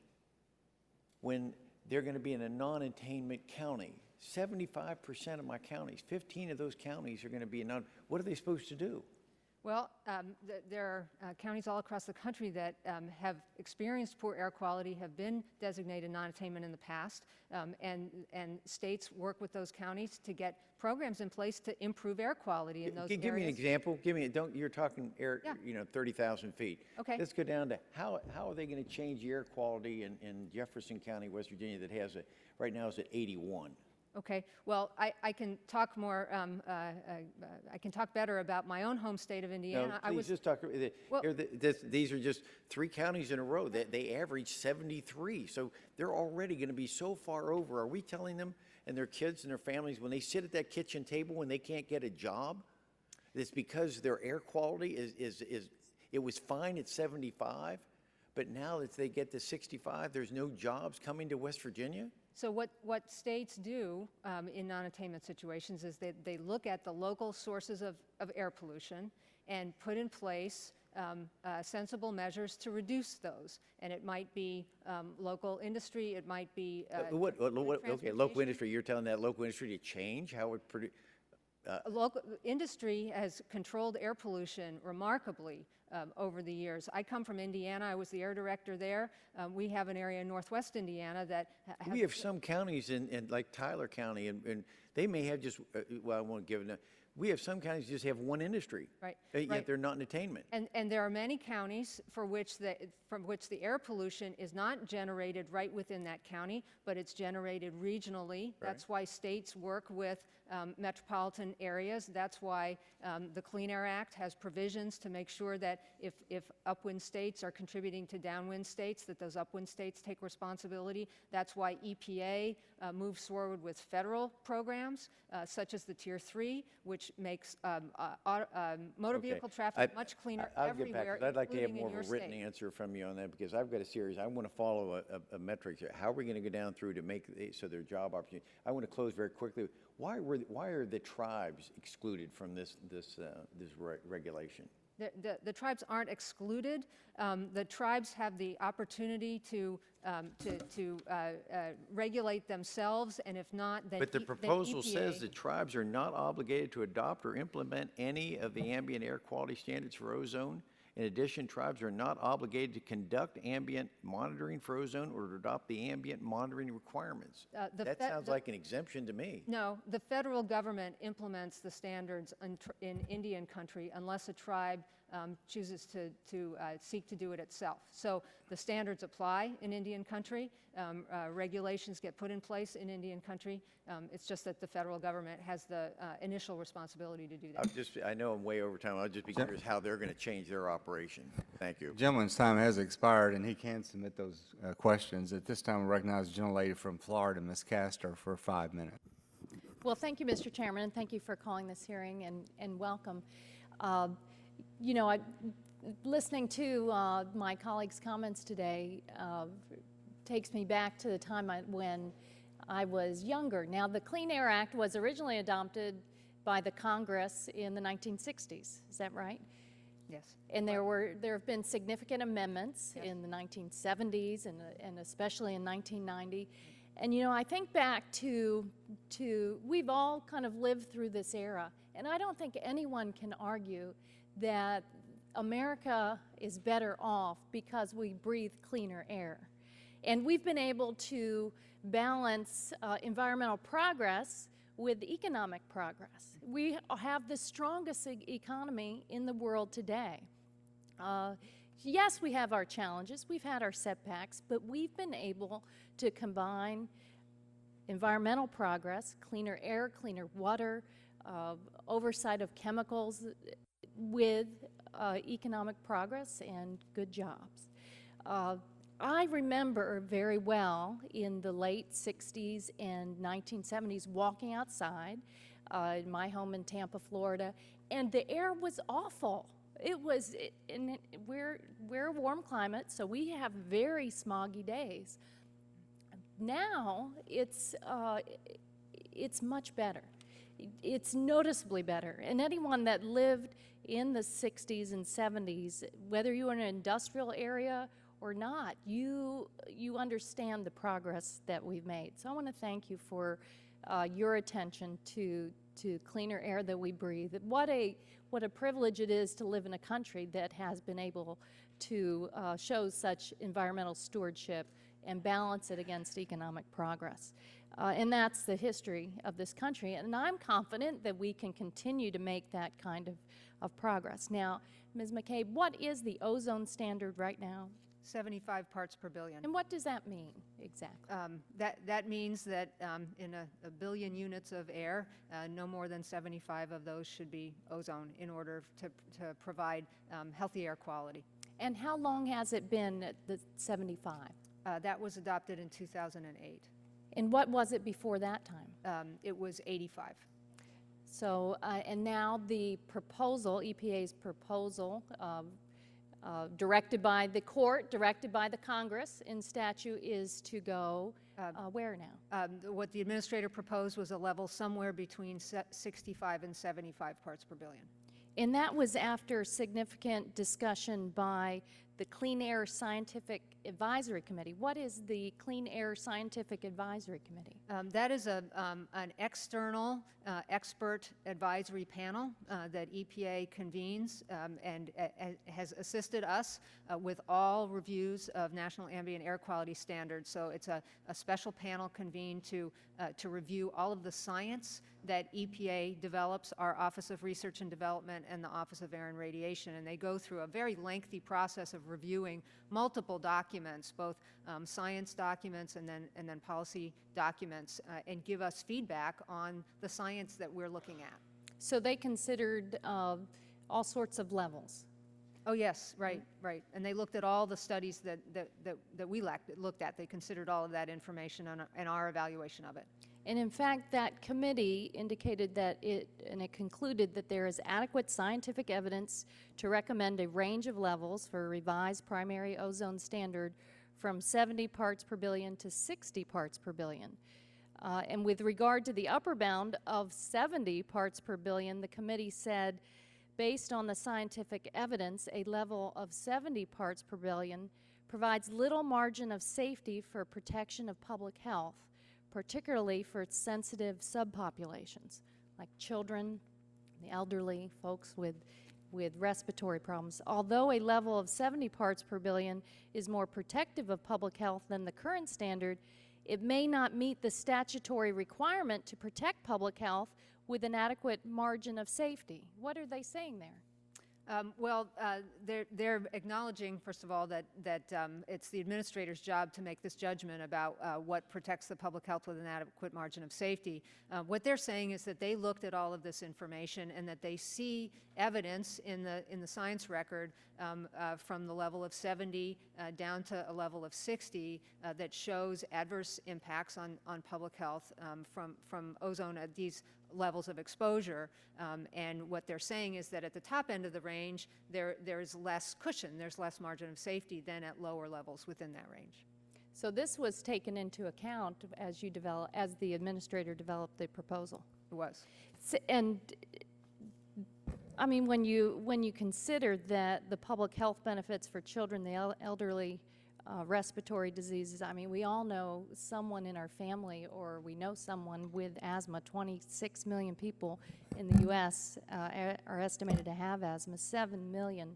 when they're going to be in a non-attainment county? 75% of my counties, 15 of those counties are going to be in what are they supposed to do? Well, there are counties all across the country that have experienced poor air quality, have been designated non-attainment in the past, and states work with those counties to get programs in place to improve air quality in those areas. Give me an example. You're talking air, 30,000 feet. Okay. Let's go down to how are they going to change the air quality in Jefferson County, West Virginia, that has right now is at 81? Okay, well, I can talk more, I can talk better about my own home state of Indiana. No, please just talk. These are just 3 counties in a row. They average 73, so they're already going to be so far over. Are we telling them and their kids and their families, when they sit at that kitchen table when they can't get a job, it's because their air quality it was fine at 75, but now that they get to 65, there's no jobs coming to West Virginia? So what states do in non-attainment situations is they look at the local sources of air pollution and put in place sensible measures to reduce those. And it might be local industry, it might be okay, local industry, you're telling that local industry to change how it produce? Local industry has controlled air pollution remarkably over the years. I come from Indiana. I was the air director there. We have an area in northwest Indiana that has... We have some counties in like Tyler County, and they may have just, well, I won't give it. We have some counties that just have one industry. Right. Yet they're not in attainment. And there are many counties from which the air pollution is not generated right within that county, but it's generated regionally. Right. That's why states work with metropolitan areas. That's why the Clean Air Act has provisions to make sure that if upwind states are contributing to downwind states, that those upwind states take responsibility. That's why EPA moves forward with federal programs, such as the Tier 3, which makes motor vehicle traffic much cleaner I'll everywhere, get back, 'cause I'd like to have including more in of a your written state. answer from you on that, because I've got a series. I want to follow a metric here. How are we going to go down through to make so there are job opportunities? I want to close very quickly. Why are the tribes excluded from this regulation? The tribes aren't excluded. The tribes have the opportunity to regulate themselves, and if not, then But the then proposal EPA says the tribes are not obligated to adopt or implement any of the ambient air quality standards for ozone. In addition, tribes are not obligated to conduct ambient monitoring for ozone or to adopt the ambient monitoring requirements. That sounds like an exemption to me. No, the federal government implements the standards in Indian country unless a tribe chooses to seek to do it itself. So the standards apply in Indian country. Regulations get put in place in Indian country. It's just that the federal government has the initial responsibility to do that. I know I'm way over time. I'll just be curious how they're going to change their operation. Thank you. The gentleman's time has expired, and he can submit those questions. At this time, we recognize the gentlelady from Florida, Ms. Castor, for 5 minutes. Well, thank you, Mr. Chairman, and thank you for calling this hearing, and welcome. You know, listening to my colleagues' comments today takes me back to the time when I was younger. Now, the Clean Air Act was originally adopted by the Congress in the 1960s. Is that right? Yes. And there have been significant amendments in the 1970s and especially in 1990. And you know, I think back to we've all kind of lived through this era, and I don't think anyone can argue that America is better off because we breathe cleaner air. And we've been able to balance environmental progress with economic progress. We have the strongest economy in the world today. Yes, we have our challenges, we've had our setbacks, but we've been able to combine environmental progress, cleaner air, cleaner water, oversight of chemicals with economic progress and good jobs. I remember very well in the late 60s and 1970s walking outside in my home in Tampa, Florida, and the air was awful. We're a warm climate, so we have very smoggy days. Now it's much better. It's noticeably better. And anyone that lived in the 60s and 70s, whether you were in an industrial area or not, you understand the progress that we've made. So I want to thank you for your attention to cleaner air that we breathe. What a privilege it is to live in a country that has been able to show such environmental stewardship and balance it against economic progress. And that's the history of this country. And I'm confident that we can continue to make that kind of progress. Now, Ms. McCabe, what is the ozone standard right now? 75 parts per billion. And what does that mean exactly? That means that in a billion units of air, no more than 75 of those should be ozone in order to provide healthy air quality. And how long has it been at the 75? That was adopted in 2008. And what was it before that time? It was 85. So, and now the proposal, EPA's proposal, directed by the court, directed by the Congress in statute, is to go where now? What the administrator proposed was a level somewhere between 65 and 75 parts per billion. And that was after significant discussion by the Clean Air Scientific Advisory Committee. What is the Clean Air Scientific Advisory Committee? That is an external expert advisory panel that EPA convenes and has assisted us with all reviews of national ambient air quality standards. So it's a special panel convened to review all of the science that EPA develops, our Office of Research and Development and the Office of Air and Radiation, and they go through a very lengthy process of of reviewing multiple documents, both science documents and then policy documents, and give us feedback on the science that we're looking at. So they considered all sorts of levels. Oh, yes, right, right. And they looked at all the studies that we looked at. They considered all of that information in our evaluation of it. And in fact, that committee indicated that it concluded that there is adequate scientific evidence to recommend a range of levels for a revised primary ozone standard from 70 parts per billion to 60 parts per billion. And with regard to the upper bound of 70 parts per billion, the committee said, based on the scientific evidence, a level of 70 parts per billion provides little margin of safety for protection of public health, particularly for its sensitive subpopulations, like children, the elderly, folks with respiratory problems. Although a level of 70 parts per billion is more protective of public health than the current standard, it may not meet the statutory requirement to protect public health with an adequate margin of safety. What are they saying there? Well, they're acknowledging, first of all, that it's the administrator's job to make this judgment about what protects the public health with an adequate margin of safety. What they're saying is that they looked at all of this information and that they see evidence in the science record from the level of 70 down to a level of 60 that shows adverse impacts on public health from ozone at these levels of exposure, and what they're saying is that at the top end of the range there's less cushion, there's less margin of safety than at lower levels within that range. So this was taken into account as the administrator developed the proposal. It was. And I mean, when you consider that the public health benefits for children, the elderly, respiratory diseases, I mean, we all know someone in our family, or we know someone with asthma. 26 million people in the U.S. Are estimated to have asthma, 7 million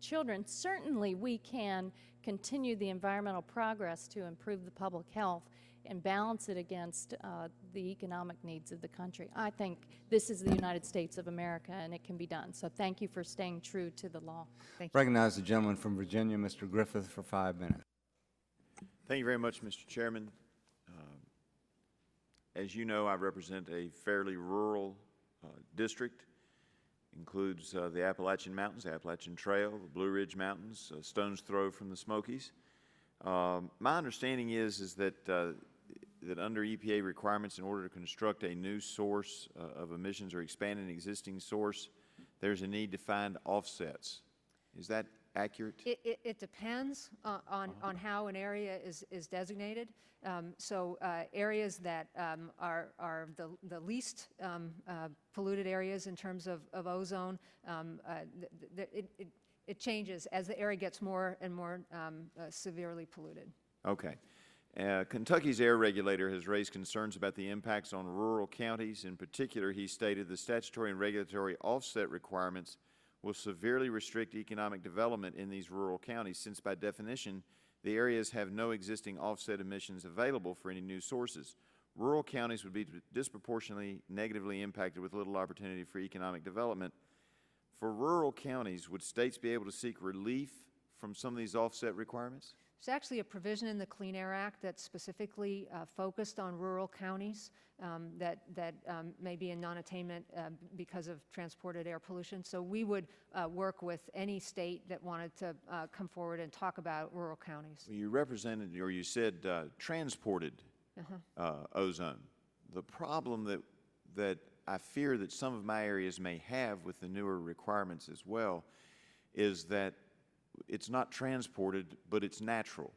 children. Certainly we can continue the environmental progress to improve the public health and balance it against the economic needs of the country. I think this is the United States of America, and it can be done. So thank you for staying true to the law. Thank you. Recognize the gentleman from Virginia, Mr. Griffith, for 5 minutes. Thank you very much, Mr. Chairman. As you know, I represent a fairly rural district. Includes the Appalachian Mountains, the Appalachian Trail, the Blue Ridge Mountains, a stone's throw from the Smokies. My understanding is that that under EPA requirements, in order to construct a new source of emissions or expand an existing source, there's a need to find offsets. Is that accurate? It depends on how an area is designated. So areas that are the least polluted areas in terms of ozone, it changes as the area gets more and more severely polluted. Okay. Kentucky's air regulator has raised concerns about the impacts on rural counties. In particular, he stated the statutory and regulatory offset requirements will severely restrict economic development in these rural counties, since by definition, the areas have no existing offset emissions available for any new sources. Rural counties would be disproportionately negatively impacted with little opportunity for economic development. For rural counties, would states be able to seek relief from some of these offset requirements? There's actually a provision in the Clean Air Act that's specifically focused on rural counties that may be in non-attainment because of transported air pollution. So we would work with any state that wanted to come forward and talk about rural counties. Well, you represented, or you said transported ozone. The problem that I fear that some of my areas may have with the newer requirements as well is that it's not transported, but it's natural.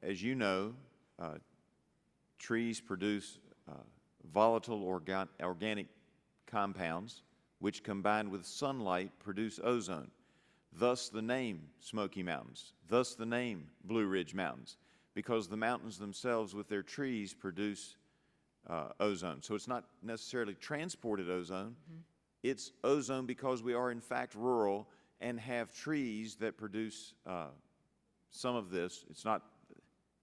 As you know, trees produce volatile organic compounds, which combined with sunlight produce ozone. Thus the name Smoky Mountains, thus the name Blue Ridge Mountains, because the mountains themselves with their trees produce ozone. So it's not necessarily transported ozone, it's ozone because we are in fact rural and have trees that produce some of this. It's not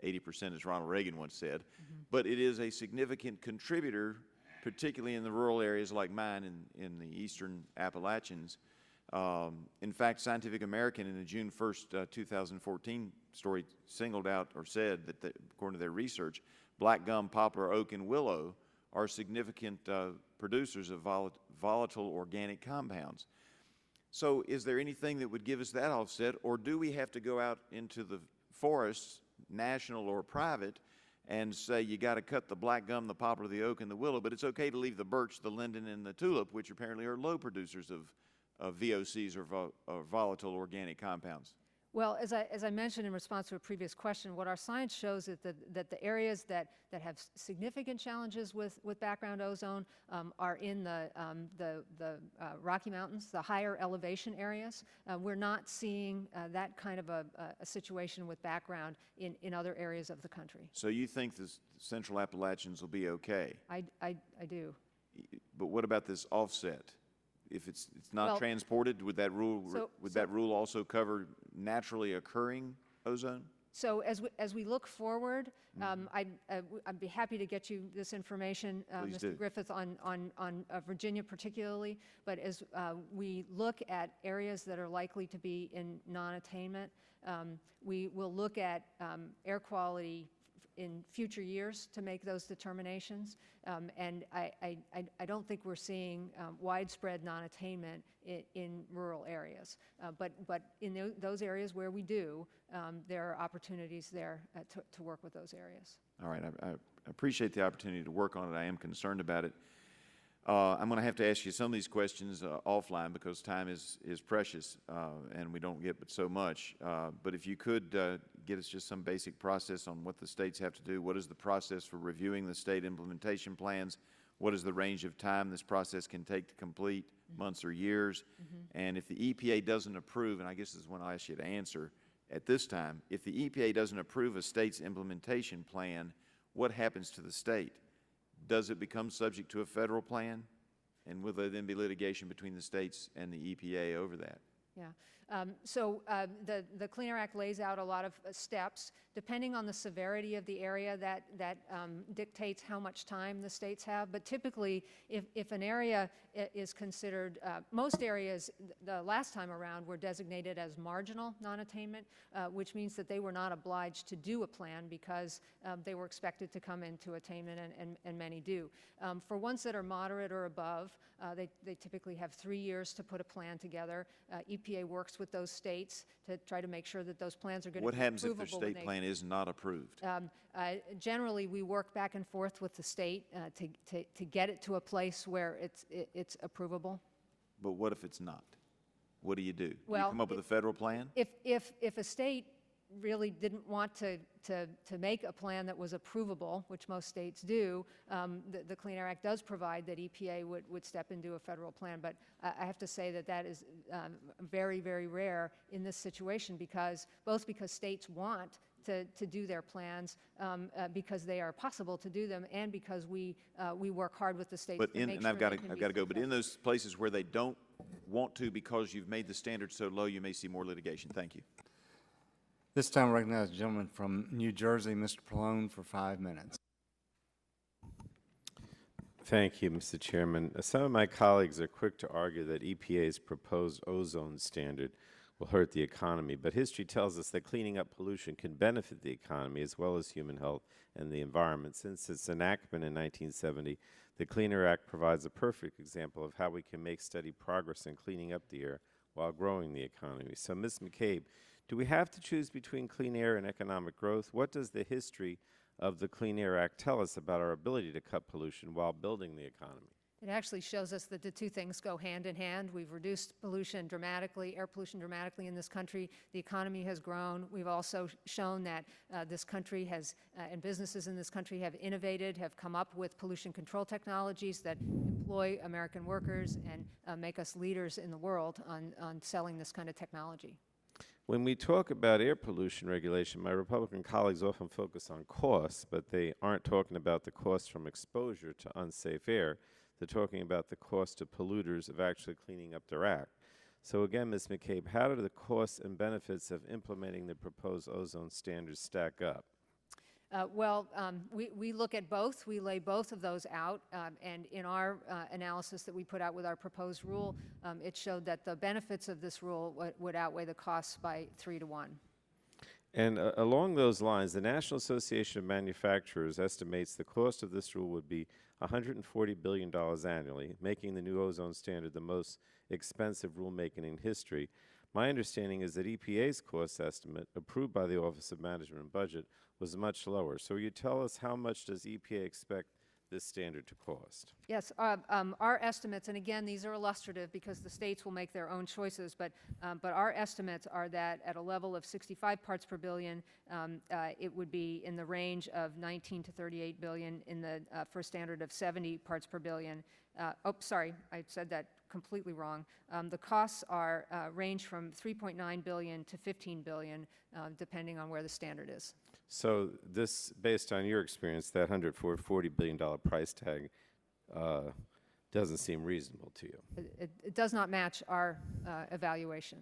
80%, as Ronald Reagan once said, but it is a significant contributor, particularly in the rural areas like mine in the eastern Appalachians, In fact, Scientific American in the June 1st, 2014 story singled out or said that, according to their research, black gum, poplar, oak, and willow are significant producers of volatile organic compounds. So is there anything that would give us that offset, or do we have to go out into the forests, national or private, and say you got to cut the black gum, the poplar, the oak, and the willow, but it's okay to leave the birch, the linden, and the tulip, which apparently are low producers of VOCs or volatile organic compounds? Well, as I mentioned in response to a previous question, what our science shows is that the areas that have significant challenges with background ozone are in the Rocky Mountains, the higher elevation areas. We're not seeing that kind of a situation with background in other areas of the country. So you think the Central Appalachians will be okay? I do. But what about this offset? If it's not Well, transported, would that rule also cover naturally occurring ozone? So as we look forward, I'd be happy to get you this information, Please Mr. do. Griffith, on Virginia particularly. But as we look at areas that are likely to be in non-attainment, we will look at air quality in future years to make those determinations. And I don't think we're seeing widespread non-attainment in rural areas. But in those areas where we do, there are opportunities there to work with those areas. All right, I appreciate the opportunity to work on it. I am concerned about it. I'm going to have to ask you some of these questions offline because time is precious and we don't get but so much. But if you could get us just some basic process on what the states have to do. What is the process for reviewing the state implementation plans? What is the range of time this process can take to complete, months or years? And if the EPA doesn't approve, and I guess this is one I'll ask you to answer at this time, if the EPA doesn't approve a state's implementation plan, what happens to the state? Does it become subject to a federal plan? And will there then be litigation between the states and the EPA over that? Yeah. So the Clean Air Act lays out a lot of steps. Depending on the severity of the area, that dictates how much time the states have. But typically, if an area is considered, most areas the last time around were designated as marginal non-attainment, which means that they were not obliged to do a plan because they were expected to come into attainment, and many do. For ones that are moderate or above, they typically have 3 years to put a plan together. EPA works with those states to try to make sure that those plans are going to be approvable. What happens if their state plan is not approved? Generally, we work back and forth with the state to get it to a place where it's approvable. But what if it's not? What do you do? Well, you come up with a federal plan? If a state really didn't want to make a plan that was approvable, which most states do, the Clean Air Act does provide that EPA would step into a federal plan. But I have to say that is very, very rare in this situation because states want to do their plans because they are possible to do them, and because we work hard with the states But to make and sure I've got to go. But in successful. those places where they don't want to because you've made the standards so low, you may see more litigation. Thank you. This time I recognize a gentleman from New Jersey, Mr. Pallone, for 5 minutes. Thank you, Mr. Chairman. Some of my colleagues are quick to argue that EPA's proposed ozone standard will hurt the economy, but history tells us that cleaning up pollution can benefit the economy as well as human health and the environment. Since its enactment in 1970, the Clean Air Act provides a perfect example of how we can make steady progress in cleaning up the air while growing the economy. So, Ms. McCabe, do we have to choose between clean air and economic growth? What does the history of the Clean Air Act tell us about our ability to cut pollution while building the economy? It actually shows us that the two things go hand in hand. We've reduced pollution dramatically, air pollution dramatically in this country. The economy has grown. We've also shown that this country has, and businesses in this country have innovated, have come up with pollution control technologies that employ American workers and make us leaders in the world on selling this kind of technology. When we talk about air pollution regulation, my Republican colleagues often focus on costs, but they aren't talking about the costs from exposure to unsafe air. They're talking about the cost to polluters of actually cleaning up their act. So again, Ms. McCabe, how do the costs and benefits of implementing the proposed ozone standards stack up? We look at both. We lay both of those out, and in our analysis that we put out with our proposed rule, it showed that the benefits of this rule would outweigh the costs by 3 to 1. And along those lines, the National Association of Manufacturers estimates the cost of this rule would be $140 billion annually, making the new ozone standard the most expensive rulemaking in history. My understanding is that EPA's cost estimate, approved by the Office of Management and Budget, was much lower. So will you tell us how much does EPA expect this standard to cost? Yes, our estimates, and again, these are illustrative because the states will make their own choices, but our estimates are that at a level of 65 parts per billion, it would be in the range of 19 to 38 billion in the first standard of 70 parts per billion. Sorry, I said that completely wrong. The costs are range from 3.9 billion to 15 billion, depending on where the standard is. So this, based on your experience, that $140 billion price tag doesn't seem reasonable to you. It does not match our evaluation.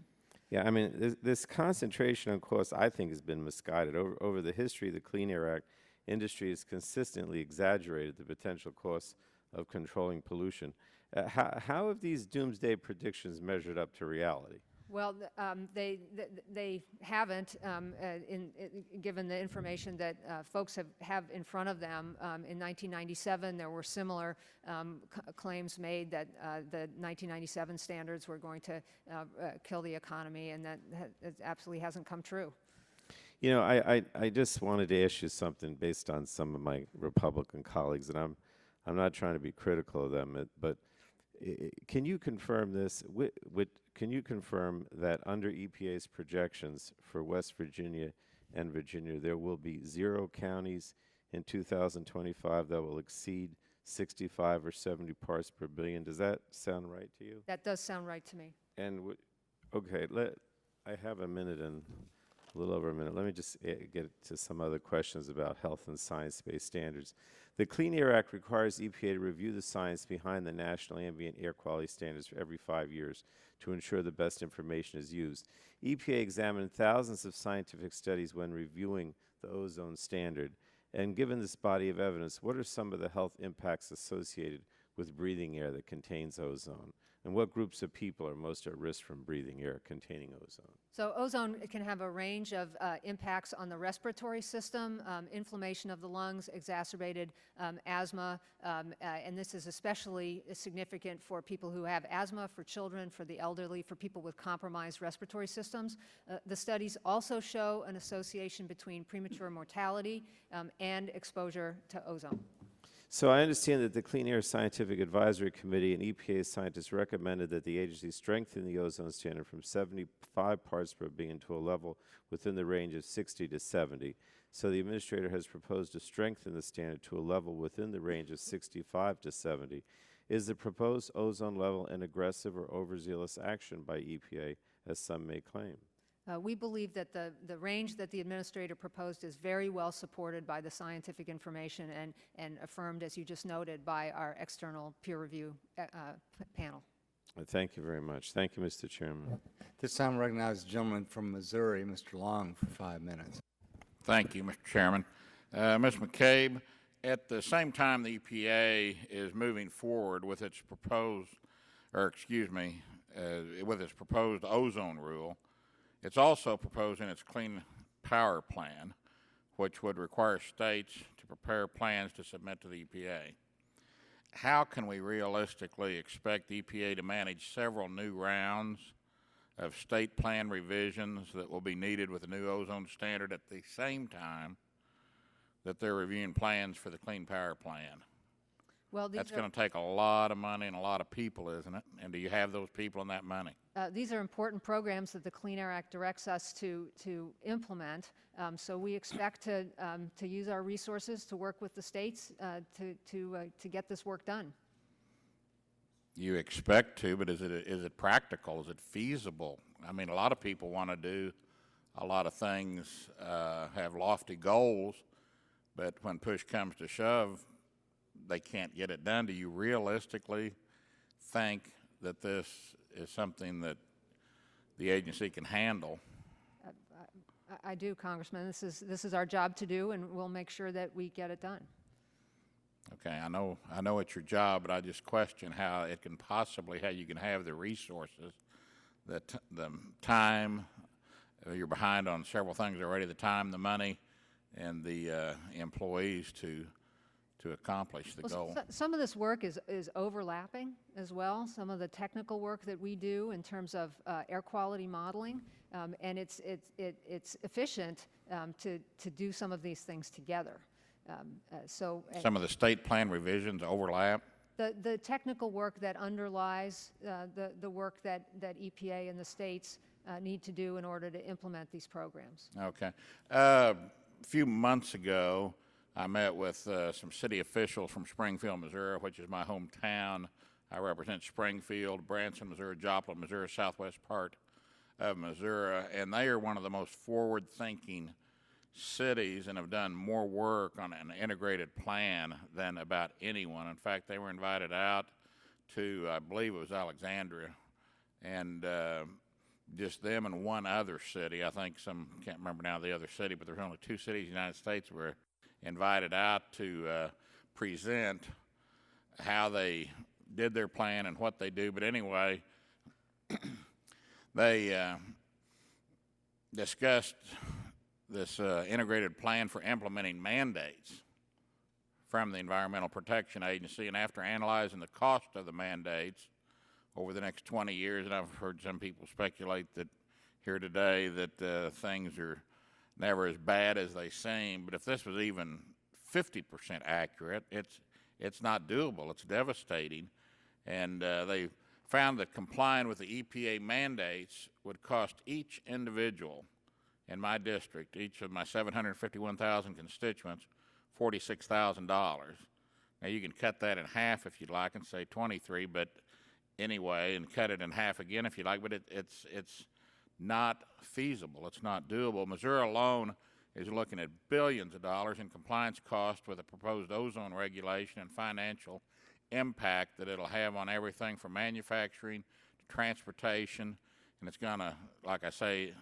Yeah, I mean, this concentration on costs, I think, has been misguided. Over the history of the Clean Air Act, industry has consistently exaggerated the potential costs of controlling pollution. How have these doomsday predictions measured up to reality? Well, they haven't, given the information that folks have in front of them. In 1997, there were similar claims made that the 1997 standards were going to kill the economy, and that absolutely hasn't come true. You know, I just wanted to ask you something based on some of my Republican colleagues, and I'm not trying to be critical of them, but can you confirm this? Can you confirm that under EPA's projections for West Virginia and Virginia, there will be 0 counties in 2025 that will exceed 65 or 70 parts per billion? Does that sound right to you? That does sound right to me. And okay, I have a minute and a little over a minute. Let me just get to some other questions about health and science-based standards. The Clean Air Act requires EPA to review the science behind the national ambient air quality standards for every 5 years to ensure the best information is used. EPA examined thousands of scientific studies when reviewing the ozone standard. And given this body of evidence, what are some of the health impacts associated with breathing air that contains ozone? And what groups of people are most at risk from breathing air containing ozone? So ozone can have a range of impacts on the respiratory system, inflammation of the lungs, exacerbated asthma, and this is especially significant for people who have asthma, for children, for the elderly, for people with compromised respiratory systems. The studies also show an association between premature mortality and exposure to ozone. So I understand that the Clean Air Scientific Advisory Committee and EPA scientists recommended that the agency strengthen the ozone standard from 75 parts per billion to a level within the range of 60 to 70. So the administrator has proposed to strengthen the standard to a level within the range of 65 to 70. Is the proposed ozone level an aggressive or overzealous action by EPA, as some may claim? We believe that the range that the administrator proposed is very well supported by the scientific information and affirmed, as you just noted, by our external peer review panel. Thank you very much. Thank you, Mr. Chairman. This time I recognize the gentleman from Missouri, Mr. Long, for 5 minutes. Thank you, Mr. Chairman. Ms. McCabe, at the same time the EPA is moving forward with its proposed, with its proposed ozone rule, it's also proposing its Clean Power Plan, which would require states to prepare plans to submit to the EPA. How can we realistically expect the EPA to manage several new rounds of state plan revisions that will be needed with the new ozone standard at the same time that they're reviewing plans for the Clean Power Plan? Well, that's going to take a lot of money and a lot of people, isn't it? And do you have those people and that money? These are important programs that the Clean Air Act directs us to implement. So we expect to use our resources to work with the states to get this work done. You expect to, but is it practical? Is it feasible? I mean, a lot of people want to do a lot of things, have lofty goals, but when push comes to shove, they can't get it done. Do you realistically think that this is something that the agency can handle? I do, Congressman. This is our job to do, and we'll make sure that we get it done. Okay, I know it's your job, but I just question how it can possibly, how you can have the resources, the time, you're behind on several things already, the time, the money, and the employees to accomplish the goal. Some of this work is overlapping as well, some of the technical work that we do in terms of air quality modeling, and it's efficient to do some of these things together. Some of the state plan revisions overlap? The technical work that underlies the work that EPA and the states need to do in order to implement these programs. Okay. A few months ago, I met with some city officials from Springfield, Missouri, which is my hometown. I represent Springfield, Branson, Missouri, Joplin, Missouri, southwest part of Missouri, and they are one of the most forward-thinking cities and have done more work on an integrated plan than about anyone. In fact, they were invited out to, I believe it was Alexandria, and just them and one other city. I think can't remember now the other city, but there's only 2 cities in the United States were invited out to present how they did their plan and what they do. But anyway, they discussed this integrated plan for implementing mandates from the Environmental Protection Agency, and after analyzing the cost of the mandates over the next 20 years, and I've heard some people speculate that here today that things are never as bad as they seem, but if this was even 50% accurate, it's not doable, it's devastating, and they found that complying with the EPA mandates would cost each individual in my district, each of my 751,000 constituents, $46,000. Now you can cut that in half if you'd like and say 23, but anyway, and cut it in half again if you like, but it's not feasible, it's not doable. Missouri alone is looking at billions of dollars in compliance costs with the proposed ozone regulation and financial impact that it'll have on everything from manufacturing to transportation, and it's gonna, like I say,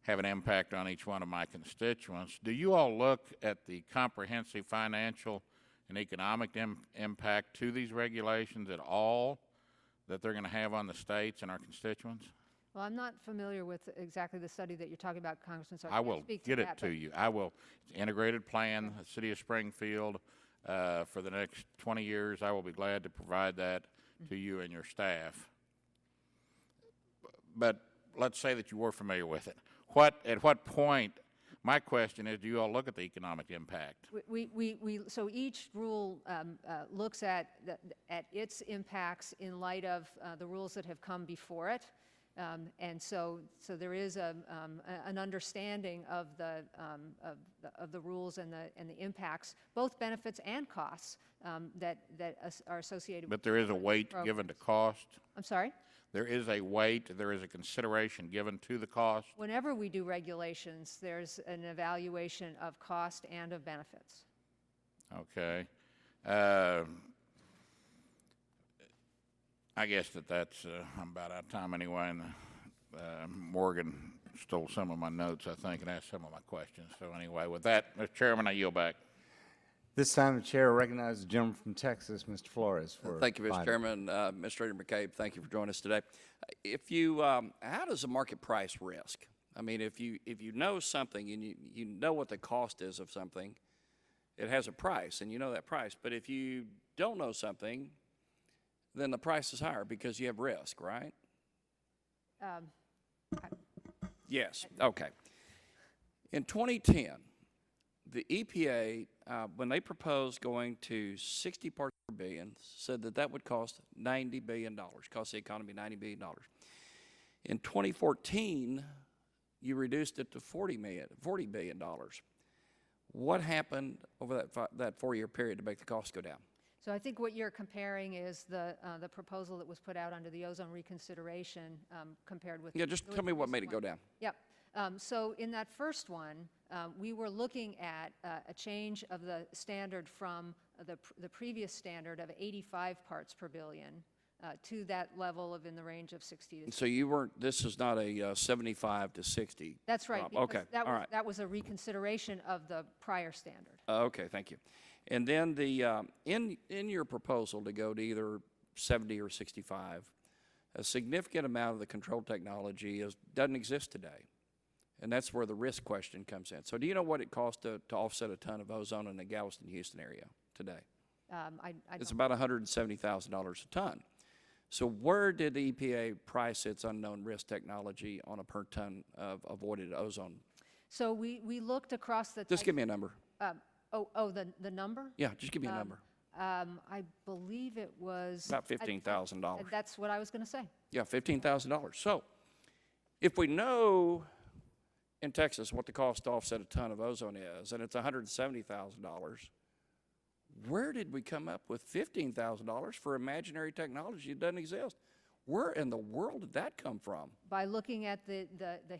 have an impact on each one of my constituents. Do you all look at the comprehensive financial and economic impact to these regulations at all that they're going to have on the states and our constituents? Well, I'm not familiar with exactly the study that you're talking about, Congressman, so I will get it to you. I will. It's an integrated plan, the city of Springfield, for the next 20 years. I will be glad to provide that to you and your staff. But let's say that you were familiar with it. At what point, my question is, do you all look at the economic impact? So each rule looks at its impacts in light of the rules that have come before it. And so there is an understanding of the rules and the impacts, both benefits and costs that are associated with. But there is a weight given to cost? I'm sorry? There is a weight, there is a consideration given to the cost? Whenever we do regulations, there's an evaluation of cost and of benefits. Okay. I guess that's, I'm about out of time anyway, and Morgan stole some of my notes, I think, and asked some of my questions. So anyway, with that, Mr. Chairman, I yield back. This time, the chair recognizes the gentleman from Texas, Mr. Flores. Thank you, Mr. Chairman. Administrator McCabe, thank you for joining us today. If you, how does a market price risk? I mean, if you know something and you know what the cost is of something, it has a price, and you know that price. But if you don't know something, then the price is higher because you have risk, right? Yes. Okay. In 2010, the EPA, when they proposed going to 60 parts per billion, said that would cost $90 billion, cost the economy $90 billion. In 2014, you reduced it to $40 billion. What happened over that 4-year period to make the cost go down? So I think what you're comparing is the proposal that was put out under the ozone reconsideration compared with. Yeah, just tell me what made it go down. Yep. So in that first one, we were looking at a change of the standard from the previous standard of 85 parts per billion to that level of in the range of 60 to. So you weren't, this is not a 75 to 60? That's right. drop. Okay, That all was, right. that was a reconsideration of the prior standard. Okay, thank you. And then the, in your proposal to go to either 70 or 65, a significant amount of the control technology doesn't exist today. And that's where the risk question comes in. So do you know what it costs to offset a ton of ozone in the Galveston, Houston area today? It's about $170,000 a ton. So where did the EPA price its unknown risk technology on a per ton of avoided ozone? So we looked across the. Just give me a number. The number? Yeah, just give me a number. I believe it was. About $15,000. That's what I was going to say. Yeah, $15,000. So if we know in Texas what the cost to offset a ton of ozone is, and it's $170,000, where did we come up with $15,000 for imaginary technology that doesn't exist? Where in the world did that come from? By looking at the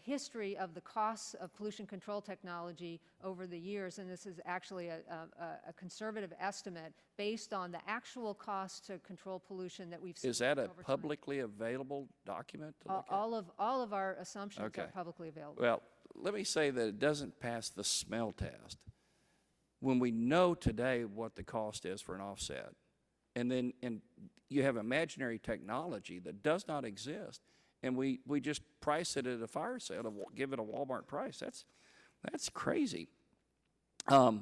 history of the costs of pollution control technology over the years, and this is actually a conservative estimate based on the actual cost to control pollution that we've seen. Is that a over time. publicly available document to look at? All of our assumptions Okay. are publicly available. Well, let me say that it doesn't pass the smell test. When we know today what the cost is for an offset, and then you have imaginary technology that does not exist, and we just price it at a fire sale, give it a Walmart price. That's crazy. Let's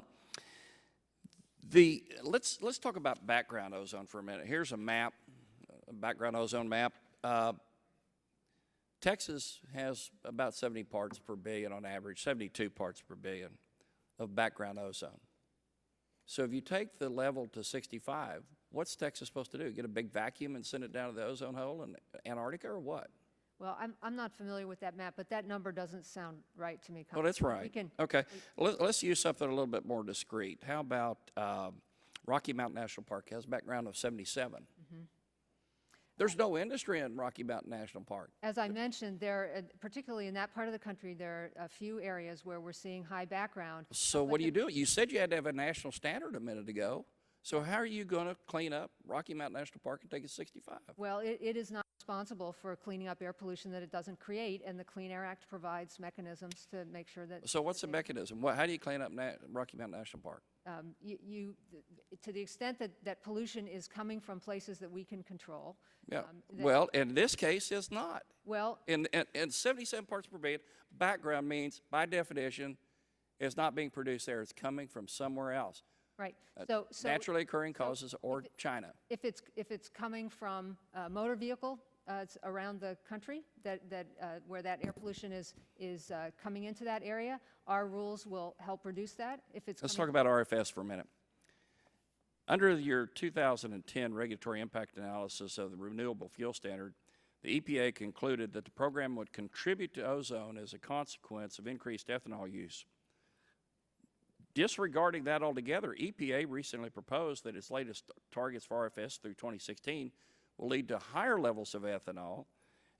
talk about background ozone for a minute. Here's a map, a background ozone map. Texas has about 70 parts per billion on average, 72 parts per billion of background ozone. So if you take the level to 65, what's Texas supposed to do? Get a big vacuum and send it down to the ozone hole in Antarctica, or what? Well, I'm not familiar with that map, but that number doesn't sound right to me. Oh, that's right. Okay. Let's use something a little bit more discreet. How about Rocky Mountain National Park has a background of 77. There's no industry in Rocky Mountain National Park. As I mentioned, particularly in that part of the country, there are a few areas where we're seeing high background. So what do you do? You said you had to have a national standard a minute ago. So how are you going to clean up Rocky Mountain National Park and take it 65? Well, it is not responsible for cleaning up air pollution that it doesn't create, and the Clean Air Act provides mechanisms to make sure that. So what's the mechanism? How do you clean up Rocky Mountain National Park? To the extent that pollution is coming from places that we can control. Yeah. Well, in this case, it's not. Well, in 77 parts per billion, background means, by definition, it's not being produced there. It's coming from somewhere else. Right. So naturally occurring causes or China. If it's coming from motor vehicle around the country where that air pollution is coming into that area, our rules will help reduce that. Let's talk about RFS for a minute. Under your 2010 regulatory impact analysis of the renewable fuel standard, the EPA concluded that the program would contribute to ozone as a consequence of increased ethanol use. Disregarding that altogether, EPA recently proposed that its latest targets for RFS through 2016 will lead to higher levels of ethanol.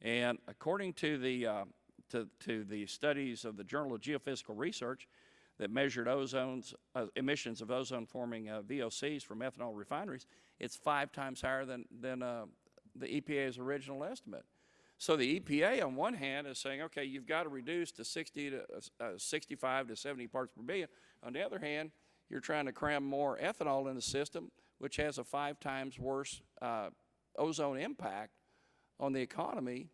And according to the studies of the Journal of Geophysical Research that measured emissions of ozone-forming VOCs from ethanol refineries, it's 5 times higher than the EPA's original estimate. So the EPA, on one hand, is saying, okay, you've got to reduce to 65 to 70 parts per billion. On the other hand, you're trying to cram more ethanol in the system, which has a 5 times worse ozone impact on the economy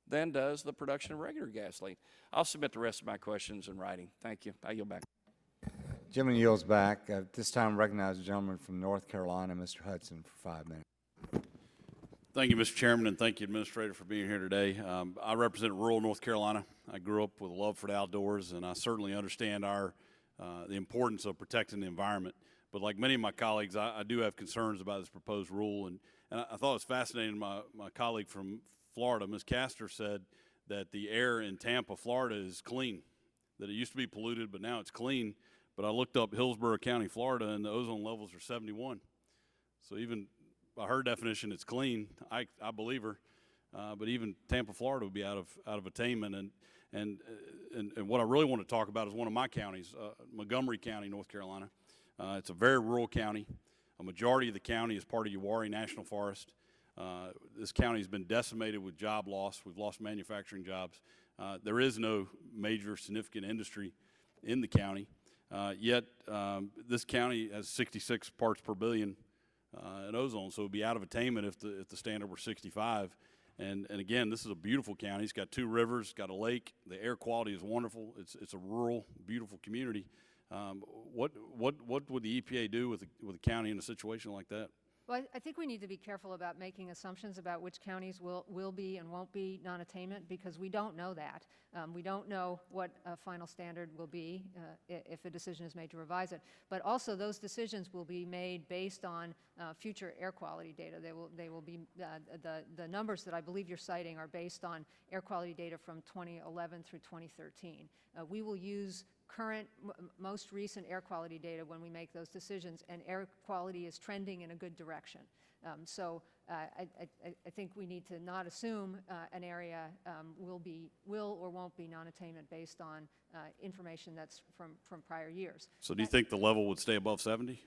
than does the production of regular gasoline. I'll submit the rest of my questions in writing. Thank you. I yield back. Gentleman yields back. This time recognize the gentleman from North Carolina, Mr. Hudson, for 5 minutes. Thank you, Mr. Chairman, and thank you, Administrator, for being here today. I represent rural North Carolina. I grew up with a love for the outdoors, and I certainly understand the importance of protecting the environment. But like many of my colleagues, I do have concerns about this proposed rule. And I thought it was fascinating. My colleague from Florida, Ms. Castor, said that the air in Tampa, Florida is clean, that it used to be polluted, but now it's clean. But I looked up Hillsborough County, Florida, and the ozone levels are 71. So even by her definition, it's clean. I believe her. But even Tampa, Florida would be out of attainment. And what I really want to talk about is one of my counties, Montgomery County, North Carolina. It's a very rural county. A majority of the county is part of Uwharrie National Forest. This county has been decimated with job loss. We've lost manufacturing jobs. There is no major significant industry in the county, yet this county has 66 parts per billion in ozone, so it would be out of attainment if the standard were 65. And again, this is a beautiful county. It's got 2 rivers, got a lake. The air quality is wonderful. It's a rural, beautiful community. What would the EPA do with a county in a situation like that? Well, I think we need to be careful about making assumptions about which counties will be and won't be non-attainment, because we don't know that. We don't know what a final standard will be if a decision is made to revise it. But also, those decisions will be made based on future air quality data. They will be the numbers that I believe you're citing are based on air quality data from 2011 through 2013. We will use current, most recent air quality data when we make those decisions, and air quality is trending in a good direction. So I think we need to not assume an area will or won't be non-attainment based on information that's from prior years. So do you think the level would stay above 70?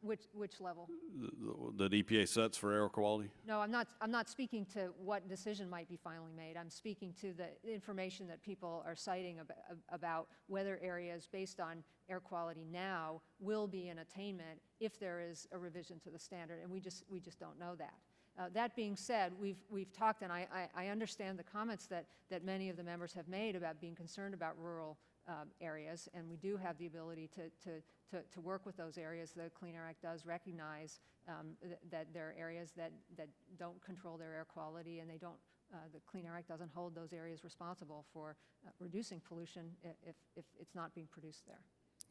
Which level? That EPA sets for air quality? No, I'm not speaking to what decision might be finally made. I'm speaking to the information that people are citing about whether areas based on air quality now will be in attainment if there is a revision to the standard, and we just don't know that. That being said, we've talked, and I understand the comments that many of the members have made about being concerned about rural areas, and we do have the ability to work with those areas. The Clean Air Act does recognize that there are areas that don't control their air quality, and the Clean Air Act doesn't hold those areas responsible for reducing pollution if it's not being produced there.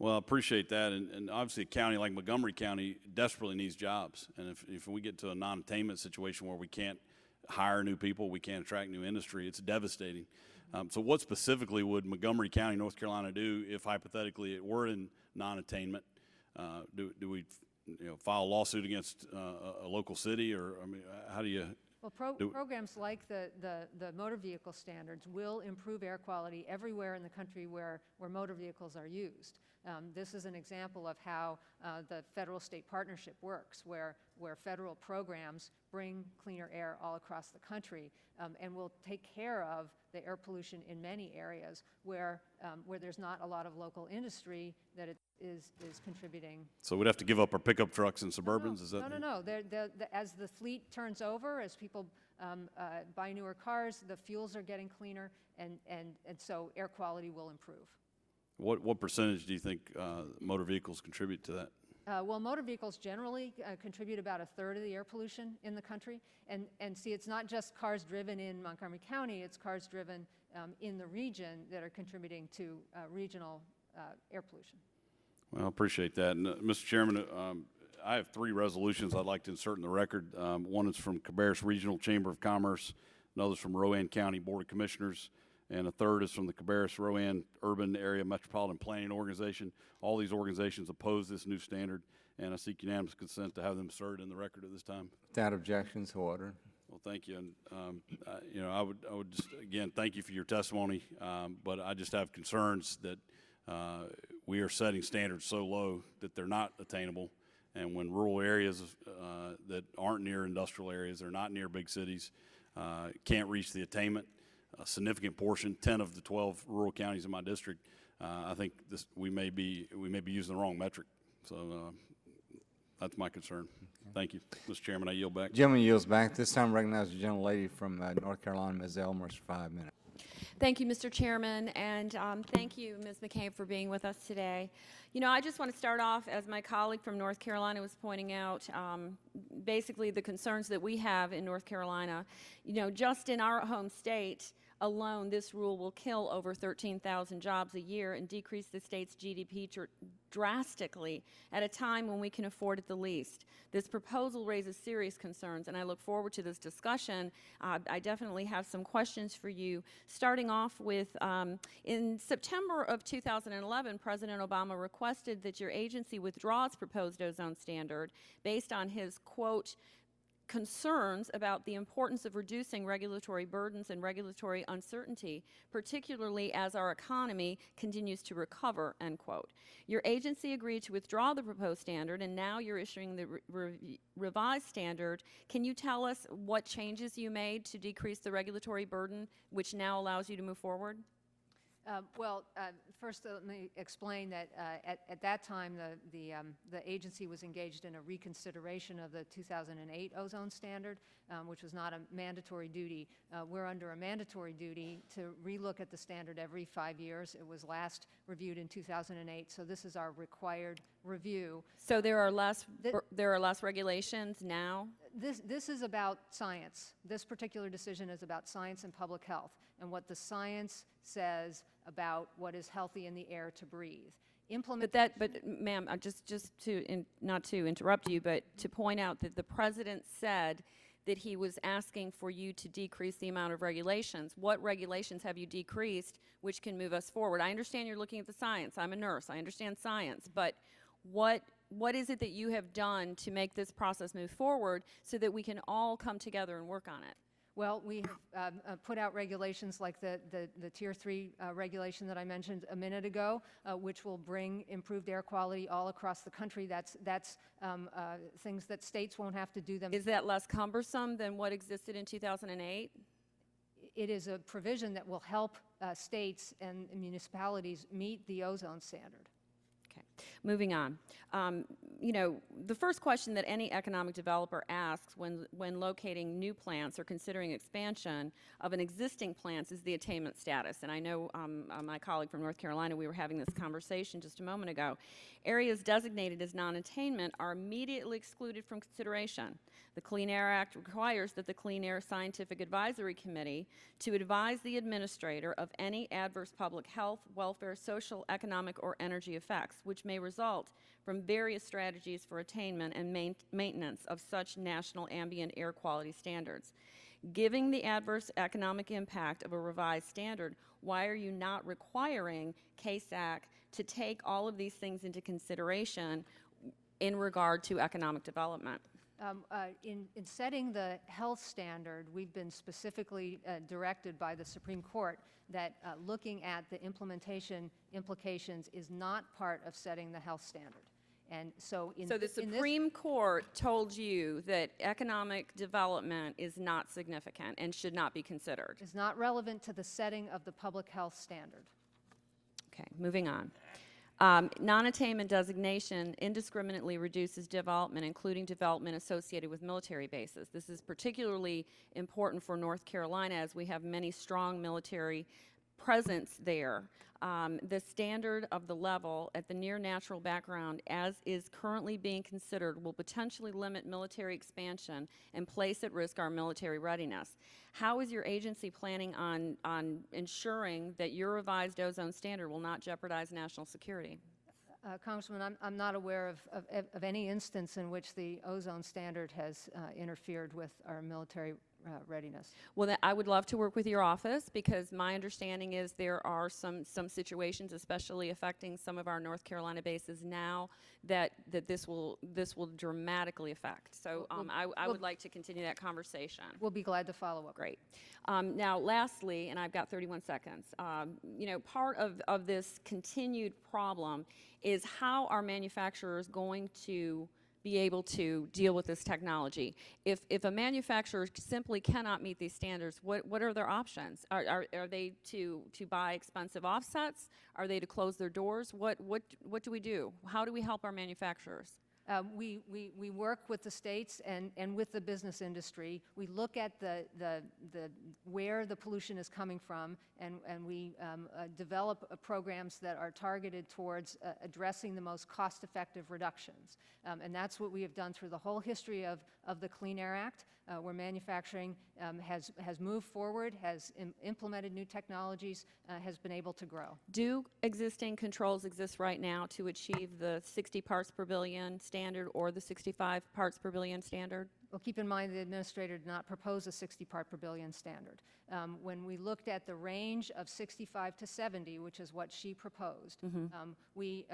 Well, I appreciate that, and obviously a county like Montgomery County desperately needs jobs, and if we get to a non-attainment situation where we can't hire new people, we can't attract new industry, it's devastating. So what specifically would Montgomery County, North Carolina do if hypothetically it were in non-attainment? Do we file a lawsuit against a local city, or I mean, how do you? Well, programs like the motor vehicle standards will improve air quality everywhere in the country where motor vehicles are used. This is an example of how the federal-state partnership works, where federal programs bring cleaner air all across the country, and will take care of the air pollution in many areas where there's not a lot of local industry that it is contributing. So we'd have to give up our pickup trucks and Suburbans? Is that No. As the fleet turns over, as people buy newer cars, the fuels are getting cleaner, and so air quality will improve. What percentage do you think motor vehicles contribute to that? Well, motor vehicles generally contribute about a third of the air pollution in the country. And see, it's not just cars driven in Montgomery County, it's cars driven in the region that are contributing to regional air pollution. Well, I appreciate that. And, Mr. Chairman, I have 3 resolutions I'd like to insert in the record. One is from Cabarrus Regional Chamber of Commerce, another is from Rowan County Board of Commissioners, and a third is from the Cabarrus-Rowan Urban Area Metropolitan Planning Organization. All these organizations oppose this new standard, and I seek unanimous consent to have them inserted in the record at this time. Without objection, so ordered. Well, thank you, and I would just again thank you for your testimony, but I just have concerns that we are setting standards so low that they're not attainable, and when rural areas that aren't near industrial areas, they're not near big cities, can't reach the attainment. A significant portion, 10 of the 12 rural counties in my district, I think we may be using the wrong metric. So that's my concern. Thank you, Mr. Chairman. I yield back. Gentleman yields back. This time recognize the gentlelady from North Carolina, Ms. Elmers, for 5 minutes. Thank you, Mr. Chairman, and thank you, Ms. McCabe, for being with us today. You know, I just want to start off, as my colleague from North Carolina was pointing out, basically the concerns that we have in North Carolina. You know, just in our home state alone, this rule will kill over 13,000 jobs a year and decrease the state's GDP drastically at a time when we can afford it the least. This proposal raises serious concerns, and I look forward to this discussion. I definitely have some questions for you, starting off with, in September of 2011, President Obama requested that your agency withdraw its proposed ozone standard based on his, quote, concerns about the importance of reducing regulatory burdens and regulatory uncertainty, particularly as our economy continues to recover, end quote. Your agency agreed to withdraw the proposed standard, and now you're issuing the revised standard. Can you tell us what changes you made to decrease the regulatory burden, which now allows you to move forward? First let me explain that at that time the agency was engaged in a reconsideration of the 2008 ozone standard, which was not a mandatory duty. We're under a mandatory duty to relook at the standard every 5 years. It was last reviewed in 2008, so this is our required review. So there are less regulations now? This is about science. This particular decision is about science and public health and what the science says about what is healthy in the air to breathe. But ma'am, not to interrupt you, but to point out that the president said that he was asking for you to decrease the amount of regulations. What regulations have you decreased which can move us forward? I understand you're looking at the science. I'm a nurse. I understand science. But what is it that you have done to make this process move forward so that we can all come together and work on it? Well, we have put out regulations like the Tier 3 regulation that I mentioned a minute ago, which will bring improved air quality all across the country. That's things that states won't have to do them. Is that less cumbersome than what existed in 2008? It is a provision that will help states and municipalities meet the ozone standard. Okay, moving on. You know, the first question that any economic developer asks when locating new plants or considering expansion of an existing plant is the attainment status. And I know my colleague from North Carolina, we were having this conversation just a moment ago. Areas designated as non-attainment are immediately excluded from consideration. The Clean Air Act requires that the Clean Air Scientific Advisory Committee to advise the administrator of any adverse public health, welfare, social, economic, or energy effects, which may result from various strategies for attainment and maintenance of such national ambient air quality standards. Given the adverse economic impact of a revised standard, why are you not requiring KSAC to take all of these things into consideration in regard to economic development? In setting the health standard, we've been specifically directed by the Supreme Court that looking at the implementation implications is not part of setting the health standard. And so the Supreme Court told you that economic development is not significant and should not be considered. Is not relevant to the setting of the public health standard. Okay, moving on. Non-attainment designation indiscriminately reduces development, including development associated with military bases. This is particularly important for North Carolina as we have many strong military presence there. The standard of the level at the near natural background as is currently being considered will potentially limit military expansion and place at risk our military readiness. How is your agency planning on ensuring that your revised ozone standard will not jeopardize national security? Congressman, I'm not aware of any instance in which the ozone standard has interfered with our military readiness. Well, then I would love to work with your office because my understanding is there are some situations, especially affecting some of our North Carolina bases now, that this will dramatically affect. So I would like to continue that conversation. We'll be glad to follow up. Great. Now, lastly, and I've got 31 seconds. You know, part of this continued problem is how are manufacturers going to be able to deal with this technology. If a manufacturer simply cannot meet these standards, what are their options? Are they to buy expensive offsets? Are they to close their doors? What do we do? How do we help our manufacturers? We work with the states and with the business industry. We look at where the pollution is coming from, and we develop programs that are targeted towards addressing the most cost-effective reductions. And that's what we have done through the whole history of the Clean Air Act, where manufacturing has moved forward, has implemented new technologies, has been able to grow. Do existing controls exist right now to achieve the 60 parts per billion standard or the 65 parts per billion standard? Well, keep in mind the administrator did not propose a 60 part per billion standard. When we looked at the range of 65 to 70, which is what she proposed, we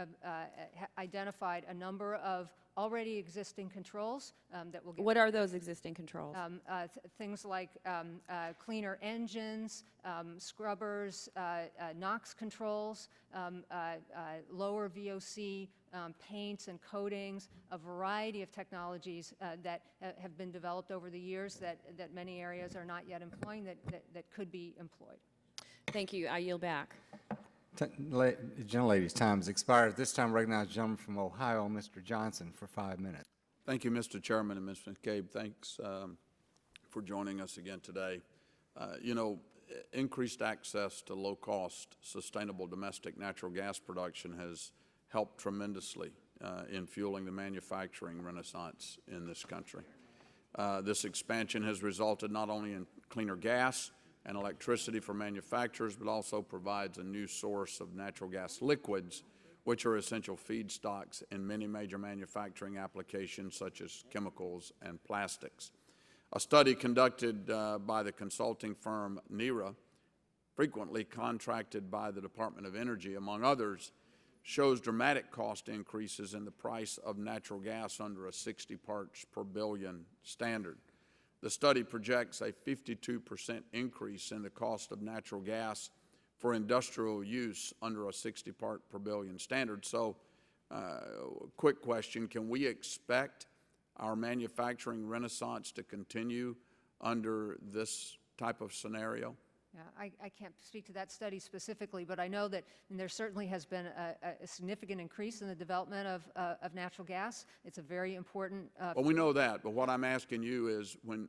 identified a number of already existing controls that will get. What are those existing controls? Things like cleaner engines, scrubbers, NOx controls, lower VOC paints and coatings, a variety of technologies that have been developed over the years that many areas are not yet employing that could be employed. Thank you. I yield back. Gentlelady's time has expired. At this time, recognize the gentleman from Ohio, Mr. Johnson, for 5 minutes. Thank you, Mr. Chairman, and Ms. McCabe. Thanks for joining us again today. You know, increased access to low-cost, sustainable domestic natural gas production has helped tremendously in fueling the manufacturing renaissance in this country. This expansion has resulted not only in cleaner gas and electricity for manufacturers, but also provides a new source of natural gas liquids, which are essential feedstocks in many major manufacturing applications such as chemicals and plastics. A study conducted by the consulting firm NERA, frequently contracted by the Department of Energy, among others, shows dramatic cost increases in the price of natural gas under a 60 parts per billion standard. The study projects a 52% increase in the cost of natural gas for industrial use under a 60 part per billion standard. So, quick question, can we expect our manufacturing renaissance to continue under this type of scenario? Yeah, I can't speak to that study specifically, but I know that there certainly has been a significant increase in the development of natural gas. It's a very important. Well, we know that, but what I'm asking you is when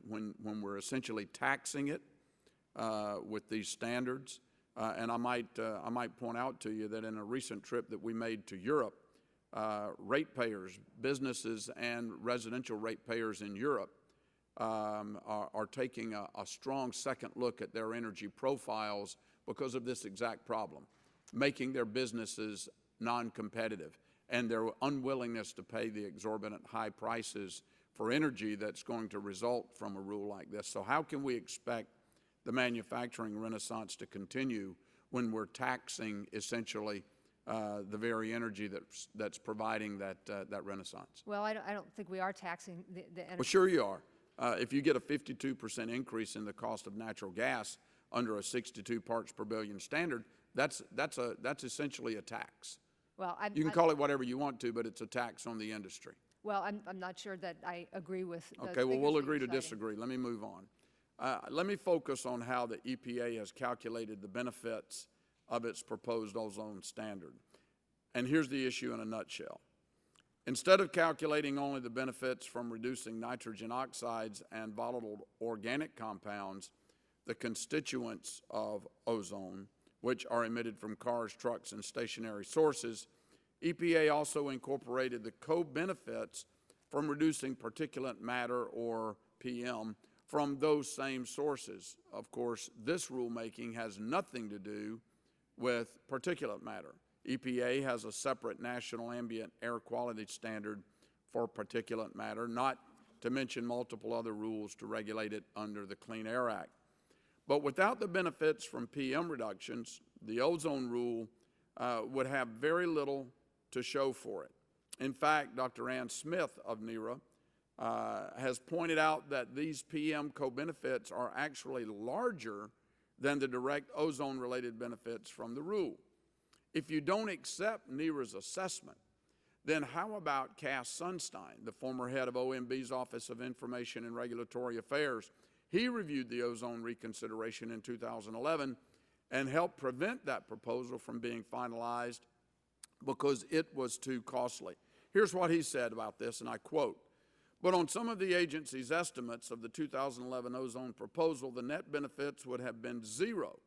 we're essentially taxing it with these standards, and I might point out to you that in a recent trip that we made to Europe, ratepayers, businesses and residential ratepayers in Europe are taking a strong second look at their energy profiles because of this exact problem, making their businesses non-competitive and their unwillingness to pay the exorbitant high prices for energy that's going to result from a rule like this. So how can we expect the manufacturing renaissance to continue when we're taxing essentially the very energy that's providing that renaissance? Well, I don't think we are taxing the energy. Well, sure you are. If you get a 52% increase in the cost of natural gas under a 62 parts per billion standard, that's essentially a tax. Well, you can call it whatever you want to, but it's a tax on the industry. Well, I'm not sure that I agree with. Okay, well, we'll agree to disagree. Let me move on. Let me focus on how the EPA has calculated the benefits of its proposed ozone standard. And here's the issue in a nutshell. Instead of calculating only the benefits from reducing nitrogen oxides and volatile organic compounds, the constituents of ozone, which are emitted from cars, trucks, and stationary sources, EPA also incorporated the co-benefits from reducing particulate matter, or PM, from those same sources. Of course, this rulemaking has nothing to do with particulate matter. EPA has a separate national ambient air quality standard for particulate matter, not to mention multiple other rules to regulate it under the Clean Air Act. But without the benefits from PM reductions, the ozone rule would have very little to show for it. In fact, Dr. Ann Smith of NERA has pointed out that these PM co-benefits are actually larger than the direct ozone-related benefits from the rule. If you don't accept NERA's assessment, then how about Cass Sunstein, the former head of OMB's Office of Information and Regulatory Affairs? He reviewed the ozone reconsideration in 2011 and helped prevent that proposal from being finalized because it was too costly. Here's what he said about this, and I quote, "But on some of the agency's estimates of the 2011 ozone proposal, the net benefits would have been zero.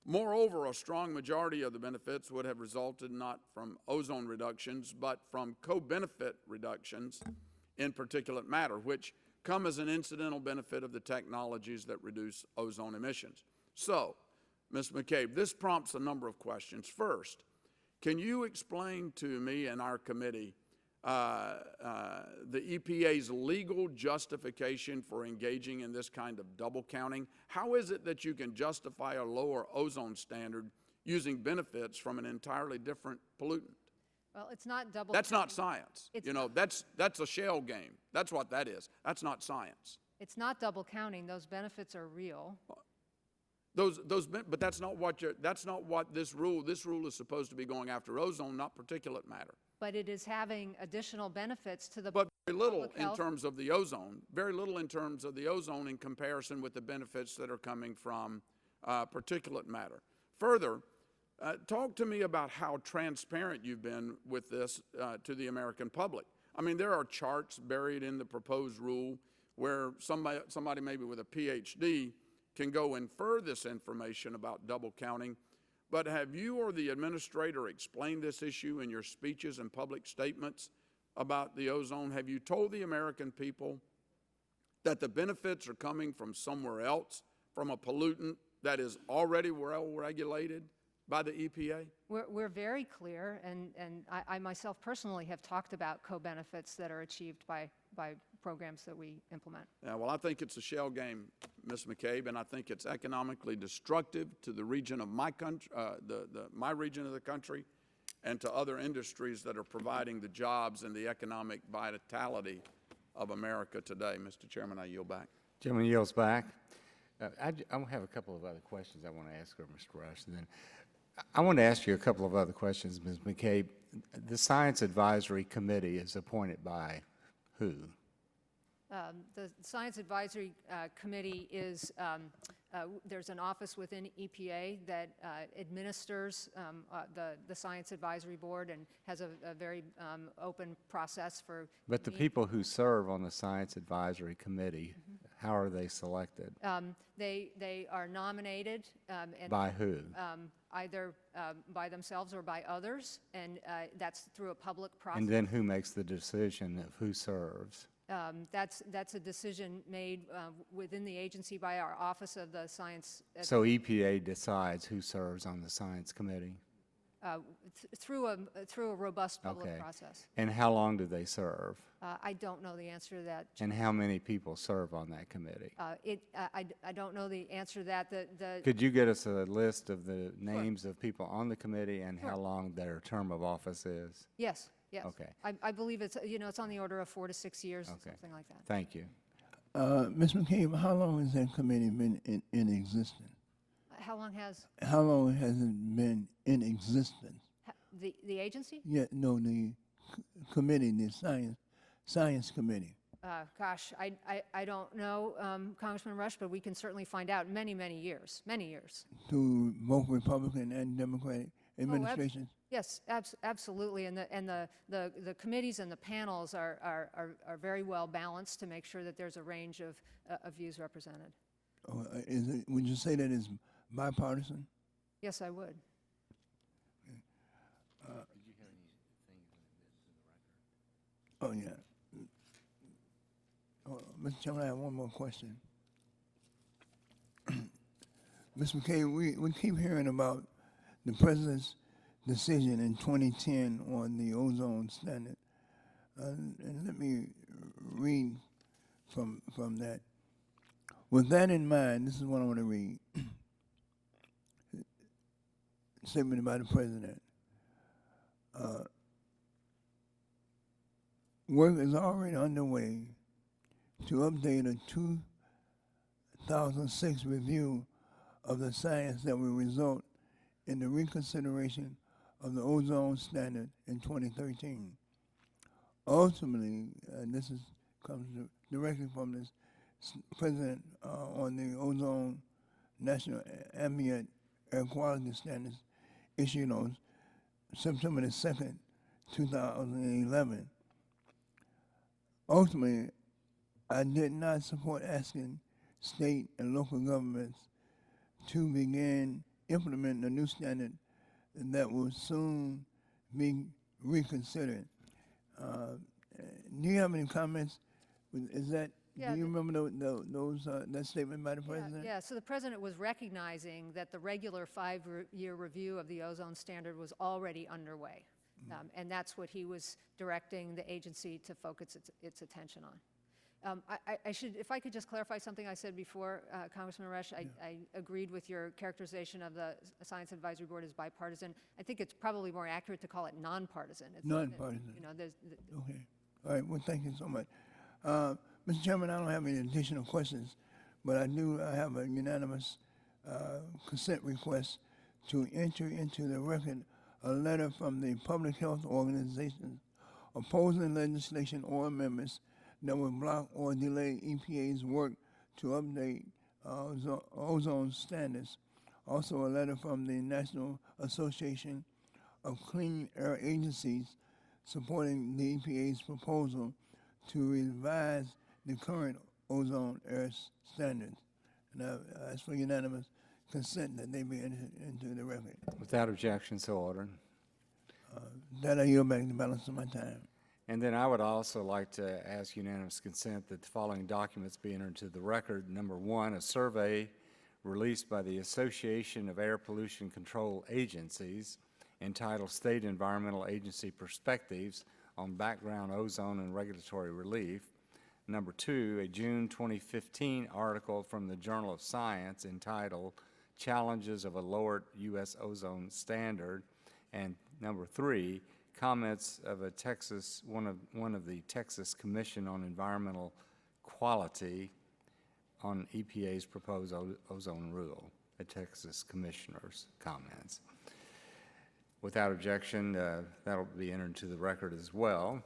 Moreover, a strong majority of the benefits would have resulted not from ozone reductions, but from co-benefit reductions in particulate matter, which come as an incidental benefit of the technologies that reduce ozone emissions." So, Ms. McCabe, this prompts a number of questions. First, can you explain to me and our committee the EPA's legal justification for engaging in this kind of double counting? How is it that you can justify a lower ozone standard using benefits from an entirely different pollutant? Well, it's not double. That's not counting. science. It's You know, that's a shell game. That's what that is. That's not science. It's not double counting. Those benefits are real. But that's not what this rule is supposed to be going after ozone, not particulate matter. But it is having additional benefits to the But very little public in health. terms of the ozone, very little in terms of the ozone in comparison with the benefits that are coming from particulate matter. Further, talk to me about how transparent you've been with this to the American public. I mean, there are charts buried in the proposed rule where somebody maybe with a PhD can go infer this information about double counting. But have you or the administrator explained this issue in your speeches and public statements about the ozone? Have you told the American people that the benefits are coming from somewhere else, from a pollutant that is already well regulated by the EPA? We're very clear, and I myself personally have talked about co-benefits that are achieved by programs that we implement. Yeah, well, I think it's a shell game, Ms. McCabe, and I think it's economically destructive to the region of my country, my region of the country, and to other industries that are providing the jobs and the economic vitality of America today. Mr. Chairman, I yield back. Gentleman yields back. I have a couple of other questions I want to ask her, Mr. Rush. And then I want to ask you a couple of other questions, Ms. McCabe. The Science Advisory Committee is appointed by who? The Science Advisory Committee is, there's an office within EPA that administers the Science Advisory Board and has a very open process for. But the people who serve on the Science Advisory Committee, how are they selected? They are nominated. And, by who? Either by themselves or by others, and that's through a public process. And then who makes the decision of who serves? That's a decision made within the agency by our Office of the Science. So EPA decides who serves on the Science Committee? Through a robust public process. And how long do they serve? I don't know the answer to that. And how many people serve on that committee? I don't know the answer to that. Could you get us a list of the names of people on the committee and how long their term of office is? Yes. Yes. Okay. I believe it's it's on the order of 4 to 6 years, something like that. Thank you. Ms. McCabe, how long has that committee been in existence? How long has How long has it been in existence? the agency? Yeah, no, the committee, the science committee. Gosh, I don't know, Congressman Rush, but we can certainly find out. Many years. Through both Republican and Democratic administrations? Yes, absolutely. And the committees and the panels are very well balanced to make sure that there's a range of views represented. Oh, would you say that it's bipartisan? Yes, I would. Oh, yeah. Mr. Chairman, I have one more question. Ms. McCabe, we keep hearing about the President's decision in 2010 on the ozone standard. And let me read from that. With that in mind, this is what I want to read. Statement by the President. Work is already underway to update a 2006 review of the science that will result in the reconsideration of the ozone standard in 2013. Ultimately, and this comes directly from this President on the ozone national ambient air quality standards issued on September the 2nd, 2011. Ultimately, I did not support asking state and local governments to begin implementing a new standard that will soon be reconsidered. Do you have any comments? Is that, Yeah, do you remember that statement by the President? Yeah, so the President was recognizing that the regular 5-year review of the ozone standard was already underway. And that's what he was directing the agency to focus its attention on. I should, if I could just clarify something I said before, Congressman Rush, I agreed with your characterization of the Science Advisory Board as bipartisan. I think it's probably more accurate to call it nonpartisan. It's Nonpartisan. You know, there's, Okay. All right. Well, thank you so much. Mr. Chairman, I don't have any additional questions, but I have a unanimous consent request to enter into the record a letter from the public health organizations opposing legislation or amendments that would block or delay EPA's work to update ozone standards. Also, a letter from the National Association of Clean Air Agencies supporting the EPA's proposal to revise the current ozone air standards. And I ask for unanimous consent that they be entered into the record. Without objection, so ordered. That I yield back the balance of my time. And then I would also like to ask unanimous consent that the following documents be entered into the record. Number one, a survey released by the Association of Air Pollution Control Agencies entitled State Environmental Agency Perspectives on Background Ozone and Regulatory Relief. Number two, a June 2015 article from the Journal of Science entitled Challenges of a Lowered U.S. Ozone Standard. And number three, comments of a one of the Texas Commission on Environmental Quality on EPA's proposed ozone rule, a Texas commissioner's comments. Without objection, that'll be entered into the record as well.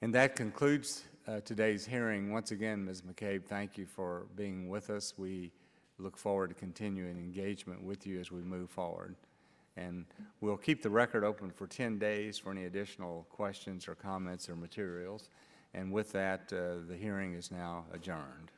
And that concludes today's hearing. Once again, Ms. McCabe, thank you for being with us. We look forward to continuing engagement with you as we move forward. And we'll keep the record open for 10 days for any additional questions or comments or materials. And with that, the hearing is now adjourned.